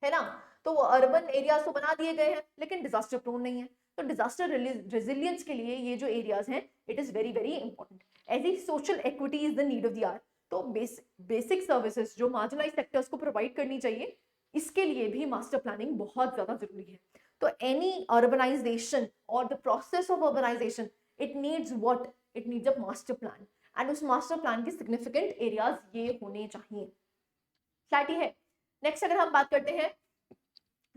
है ना। तो वो अर्बन एरियाज तो बना दिए गए हैं, लेकिन डिजास्टर प्रोन नहीं है। तो डिजास्टर रेजिलियंस के लिए ये जो एरियाज हैं it is very very important. ऐसी social equity is the need of the hour. तो बेसिक सर्विसेज जो मार्जिनलाइज सेक्टर्स को प्रोवाइड करनी चाहिए, इसके लिए भी मास्टर प्लानिंग बहुत ज्यादा जरूरी है। तो एनी अर्बनाइजेशन और the process of urbanisation, it needs what? It needs a master plan, and उस मास्टर प्लान के सिग्निफिकेंट एरियाज ये होने चाहिए। क्लैरिटी है? नेक्स्ट अगर हम बात करते हैं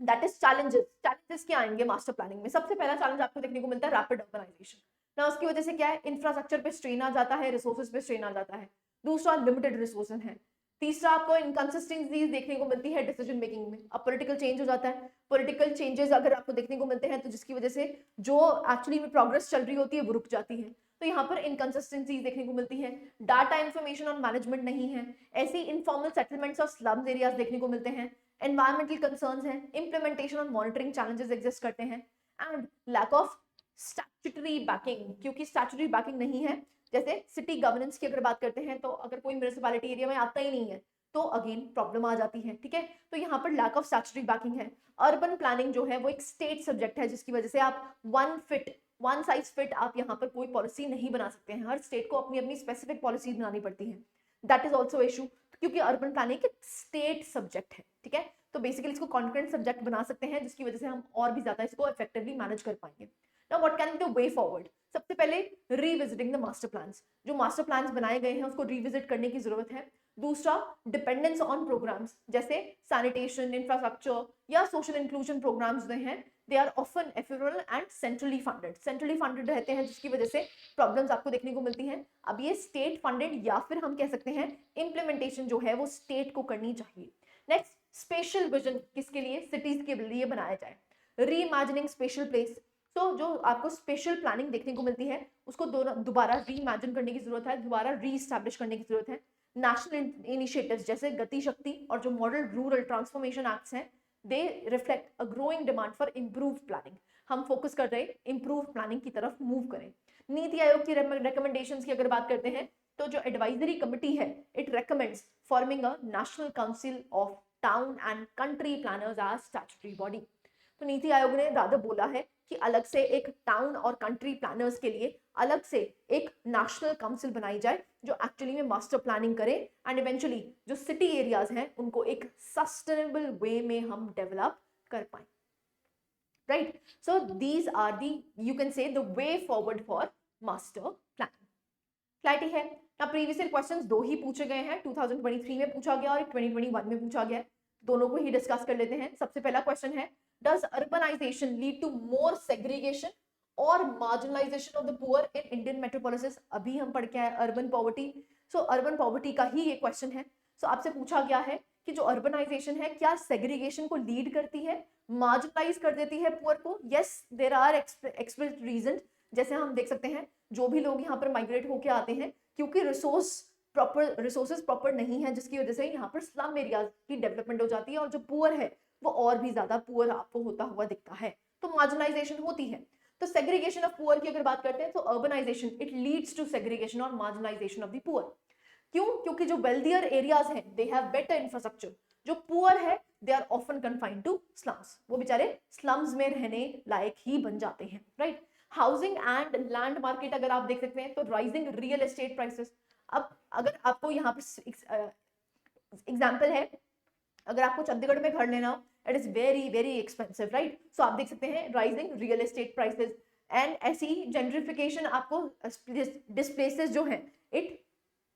दैट इज चैलेंजेस। चैलेंजेस क्या आएंगे मास्टर प्लानिंग में? सबसे पहला चैलेंज आपको देखने को मिलता है रैपिड अर्बनाइजेशन। ना उसकी वजह से क्या है, इंफ्रास्ट्रक्चर पे स्ट्रेन आ जाता है, रिसोर्सेज पे स्ट्रेन आ जाता है। दूसरा लिमिटेड रिसोर्सेज है। तीसरा आपको इनकंसिस्टेंसीज देखने को मिलती है डिसीजन मेकिंग में। अब पॉलिटिकल चेंज हो जाता है, पॉलिटिकल चेंजेस अगर आपको देखने को मिलते हैं तो जिसकी वजह से जो एक्चुअली में प्रोग्रेस चल रही होती है वो रुक जाती है, तो यहाँ पर इनकंसिस्टेंसीज देखने को मिलती है। डाटा इंफॉर्मेशन और मैनेजमेंट नहीं है, ऐसी इनफॉर्मल सेटलमेंट्स और स्लम्स एरियाज देखने को मिलते हैं। एनवायरमेंटल कंसर्न्स हैं, इंप्लीमेंटेशन और मॉनिटरिंग चैलेंजेस एग्जिस्ट करते हैं, and lack of statutory backing, क्योंकि स्टैट्यूटरी बैकिंग नहीं है। जैसे सिटी गवर्नेंस की अगर बात करते हैं तो अगर कोई म्यूनिसिपैलिटी एरिया में आता ही नहीं है तो अगेन प्रॉब्लम आ जाती है, ठीक है। तो यहाँ पर लैक ऑफ स्टैट्यूटरी बैकिंग है। अर्बन प्लानिंग जो है वो एक स्टेट सब्जेक्ट है, जिसकी वजह से आप वन साइज फिट आप यहाँ पर कोई पॉलिसी नहीं बना सकते हैं, हर स्टेट को अपनी अपनी स्पेसिफिक पॉलिसी बनानी पड़ती है। दैट इज ऑल्सो इशू, क्योंकि अर्बन प्लानिंग एक स्टेट सब्जेक्ट है, ठीक है। तो बेसिकली इसको कॉन्करेंट सब्जेक्ट बना सकते हैं, जिसकी वजह से हम और भी ज्यादा इसको इफेक्टिवली मैनेज कर पाएंगे। Now what can be the way forward? सबसे पहले रीविजिटिंग द मास्टर प्लान्स, जो मास्टर प्लान्स बनाए गए हैं उसको रीविजिट करने की जरूरत है। दूसरा, डिपेंडेंस ऑन प्रोग्राम्स, जैसे सैनिटेशन, इंफ्रास्ट्रक्चर या सोशल इंक्लूजन प्रोग्राम्स जो हैं they are often ephemeral and centrally funded रहते हैं, जिसकी वजह से प्रॉब्लम्स आपको देखने को मिलती हैं। अब ये स्टेट फंडेड या फिर हम कह सकते हैं इम्प्लीमेंटेशन जो है वो स्टेट को करनी चाहिए। नेक्स्ट, स्पेशल विजन किसके लिए? सिटीज के लिए बनाया जाए। री इमेजिनिंग स्पेशल प्लेस, तो जो आपको स्पेशल प्लानिंग देखने को मिलती है उसको दोबारा री इमेजिन करने की जरूरत है, दोबारा री एस्टैब्लिश करने की जरूरत है। नेशनल इनिशिएटिव्स जैसे गति शक्ति और जो मॉडल रूरल ट्रांसफॉर्मेशन एक्ट्स हैं दे reflect a growing demand for improve planning. हम फोकस कर रहे हैं इम्प्रूव प्लानिंग की तरफ मूव करें। नीति आयोग की रिकमेंडेशंस की अगर बात करते हैं तो जो एडवाइजरी कमिटी है it recommends forming a national council of town and country planners as statutory body. तो नीति आयोग ने रादर बोला है कि अलग से एक टाउन और कंट्री प्लानर्स के लिए अलग से एक नेशनल काउंसिल बनाई जाए जो एक्चुअली में मास्टर प्लानिंग करे एंड इवेंचुअली जो सिटी एरियाज हैं उनको एक सस्टेनेबल वे में हम डेवलप कर पाए। Right, so these are the you can say the way forward for master planning. Clarity है? ना प्रीवियस ईयर क्वेश्चंस दो ही पूछे गए हैं, 2023 में पूछा गया और 2021 में पूछा गया, दोनों को ही डिस्कस कर लेते हैं। सबसे पहला क्वेश्चन है, does urbanization lead to more segregation or marginalization of the poor in Indian metropolises? अभी हम पढ़ के आए अर्बन पॉवर्टी, सो अर्बन पॉवर्टी का ही ये क्वेश्चन है। सो आपसे पूछा गया है कि जो अर्बनाइजेशन है क्या सेग्रीगेशन को लीड करती है, मार्जिनलाइज कर देती है पुअर को? Yes, there are explicit reason, जैसे हम देख सकते हैं जो भी लोग यहाँ पर माइग्रेट होके आते हैं क्योंकि रिसोर्सेज प्रॉपर नहीं है, जिसकी वजह से यहाँ पर स्लम एरियाज की डेवलपमेंट हो जाती है और जो पुअर है वो और भी ज्यादा पुअर आपको होता हुआ दिखता है, तो मार्जिनलाइजेशन होती है। तो सेग्रीगेशन ऑफ पुअर की अगर बात करते हैं तो urbanisation it leads to segregation और मार्जिनलाइजेशन ऑफ द पुअर। क्यों? क्योंकि जो वेल्दियर एरियाज हैं दे हैव बेटर इंफ्रास्ट्रक्चर, जो पुअर है they are often confined to slums, वो बेचारे स्लम्स में रहने लायक ही बन जाते हैं। Right, housing and land market अगर आप देख सकते हैं तो राइजिंग रियल एस्टेट प्राइसेस। अब अगर आपको यहाँ पर एग्जाम्पल है, अगर आपको चंडीगढ़ में घर लेना हो it is very very expensive, right. So आप देख सकते हैं rising real estate prices and ऐसी जेंट्रिफिकेशन आपको डिस्प्लेसेस जो है it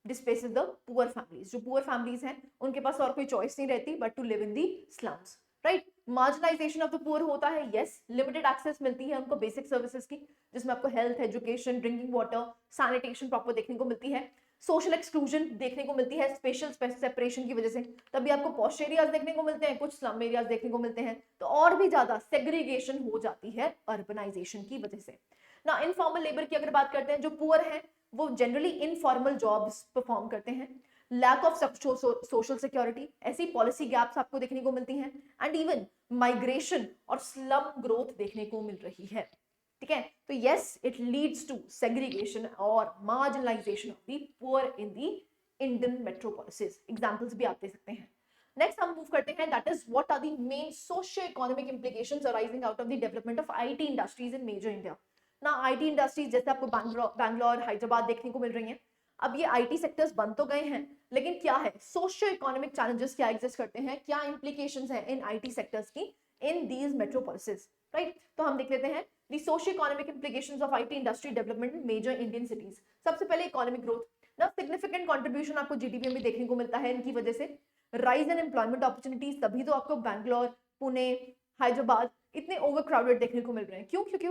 displaces the poor families. जो पुअर फैमिलीज हैं उनके पास और कोई चॉइस नहीं रहती but to live in the slums. Right, marginalization of the poor होता है, यस, लिमिटेड एक्सेस मिलती है उनको बेसिक सर्विसेज की, जिसमें आपको health, education, drinking water, sanitation proper देखने को मिलती है। सोशल एक्सक्लूजन देखने को मिलती है स्पेशल सेपरेशन की वजह से, तभी आपको पॉश एरियाज देखने को मिलते हैं, कुछ स्लम एरियाज देखने को मिलते हैं, तो और भी ज्यादा सेग्रीगेशन हो जाती है अर्बनाइजेशन की वजह से ना। इनफॉर्मल लेबर की अगर बात करते हैं, जो पुअर है वो जनरली इनफॉर्मल जॉब्स परफॉर्म करते हैं। लैक ऑफ सोशल सिक्योरिटी, ऐसी पॉलिसी गैप्स आपको देखने को मिलती हैं, एंड इवन माइग्रेशन और स्लम ग्रोथ देखने को मिल रही है। ठीक है, तो yes it leads to segregation और marginalisation of the poor in the Indian metropolises. Examples भी आप दे सकते हैं। नेक्स्ट हम मूव करते हैं, that is what are the main socio economic implications arising out of the development of IT industries in major India. ना IT industries जैसे आपको बैंगलोर, हैदराबाद देखने को मिल रही हैं। अब ये आईटी सेक्टर्स बन तो गए हैं, लेकिन क्या है सोशियो इकोनॉमिक चैलेंजेस क्या एग्जिस्ट करते हैं, क्या इंप्लीकेशंस हैं इन आईटी सेक्टर्स की इन दीज मेट्रोपोलिसेस। राइट, तो हम देख लेते हैं the socio-economic implications of IT industry development in major Indian cities। सबसे पहले इकोनॉमिक ग्रोथ, ना सिग्निफिकेंट कंट्रीब्यूशन आपको जीडीपी में देखने को मिलता है इनकी वजह से। राइज इन एम्प्लॉयमेंट अपॉर्चुनिटीज, तभी तो आपको बैंगलोर, पुणे, हैदराबाद इतने ओवर क्राउडेड देखने को मिल रहे हैं। क्यों? क्योंकि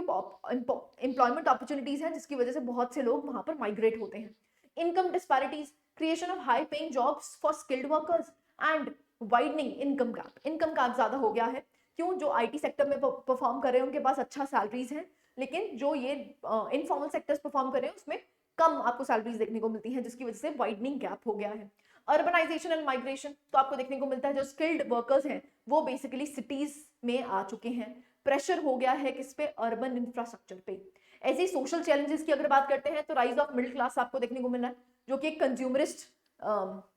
एम्प्लॉयमेंट अपॉर्चुनिटीज हैं जिसकी वजह से बहुत से लोग वहां पर माइग्रेट होते हैं। Income disparities, creation of high paying jobs for skilled workers and widening income gap. Income gap ज्यादा हो गया है। क्यों? जो आईटी सेक्टर में परफॉर्म कर रहे हैं उनके पास अच्छा सैलरीज है, लेकिन जो ये इनफॉर्मल सेक्टर्स परफॉर्म कर रहे हैं उसमें कम आपको सैलरीज देखने को मिलती हैं, जिसकी वजह से वाइडनिंग गैप हो गया है। अर्बनाइजेशन एंड माइग्रेशन, तो आपको देखने को मिलता है जो स्किल्ड वर्कर्स हैं वो बेसिकली सिटीज में आ चुके हैं। प्रेशर हो गया है किस पे? अर्बन इंफ्रास्ट्रक्चर पे। ऐसे ही सोशल चैलेंजेस की अगर बात करते हैं तो राइज ऑफ मिडिल क्लास आपको देखने को मिल रहा है, जो कि एक कंज्यूमरिस्ट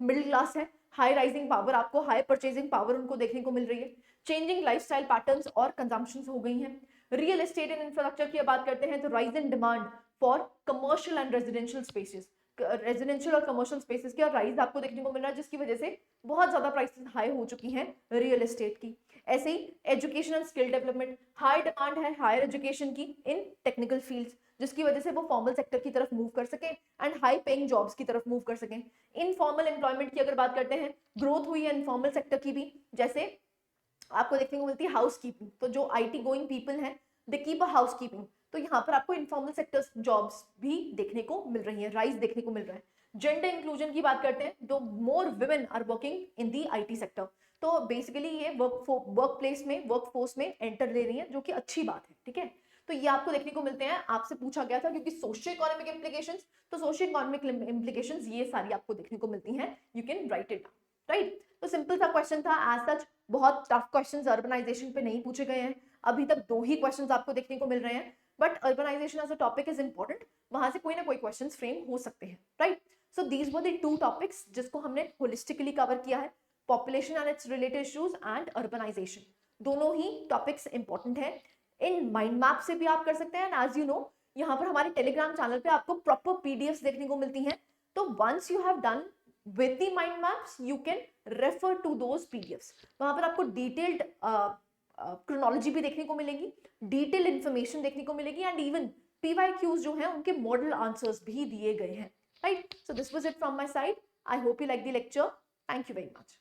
मिडिल क्लास है। हाई राइजिंग पावर, आपको हाई परचेजिंग पावर उनको देखने को मिल रही है। चेंजिंग लाइफस्टाइल पैटर्न्स और कंजम्पशन हो गई हैं। रियल एस्टेट एंड इंफ्रास्ट्रक्चर की बात करते हैं तो rise in demand for commercial and residential spaces, residential और कमर्शियल स्पेसेस की राइज आपको देखने को मिल रहा है, जिसकी वजह से बहुत ज्यादा प्राइसेस हाई हो चुकी हैं रियल एस्टेट की। ऐसे ही education and skill development, high demand है हायर एजुकेशन की इन टेक्निकल फील्ड्स, जिसकी वजह से वो फॉर्मल सेक्टर की तरफ मूव कर सकें एंड हाई पेइंग जॉब्स की तरफ मूव कर सकें। इनफॉर्मल एम्प्लॉयमेंट की अगर बात करते हैं, ग्रोथ हुई है इनफॉर्मल सेक्टर की भी, जैसे आपको देखने को मिलती है हाउस कीपिंग। तो जो आईटी गोइंग पीपल हैं they keep a house keeping, तो यहाँ पर आपको इनफॉर्मल सेक्टर्स जॉब्स भी देखने को मिल रही है, राइज देखने को मिल रहा है। जेंडर इंक्लूजन की बात करते हैं तो more women are working in the IT sector, तो बेसिकली ये वर्क प्लेस में, वर्क फोर्स में एंटर ले रही है, जो कि अच्छी बात है। ठीक है, तो ये आपको देखने को मिलते हैं। आपसे पूछा गया था क्योंकि सोशियो इकोनॉमिक इंप्लीकेशंस, तो सोशियो इकोनॉमिक इंप्लीकेशंस ये सारी आपको देखने को मिलती हैं। You can write it down, right. तो सिंपल सा क्वेश्चन था, एज सच बहुत टफ क्वेश्चंस अर्बनाइजेशन पे नहीं पूछे गए हैं। अभी तक 2 ही क्वेश्चंस आपको देखने को मिल रहे हैं, but urbanisation as a topic is important, वहां से कोई ना कोई क्वेश्चंस फ्रेम हो सकते हैं, right. So these were the 2 topics जिसको हमने होलिस्टिकली कवर किया है, population and its related issues and urbanisation. दोनों ही टॉपिक्स इंपॉर्टेंट है। इन माइंड मैप से भी आप कर सकते हैं, एंड एज यू नो यहाँ पर हमारे टेलीग्राम चैनल पे आपको प्रॉपर पीडीएफ्स देखने को मिलती हैं। तो once you have done with the mind maps you can refer to those PDFs। वहां पर आपको डिटेल्ड क्रोनोलॉजी भी देखने को मिलेगी, डिटेल इंफॉर्मेशन देखने को मिलेगी, एंड इवन PYQs जो हैं उनके मॉडल आंसर्स भी दिए गए हैं, right. So this was it from my side. I hope you like the lecture. Thank you very much.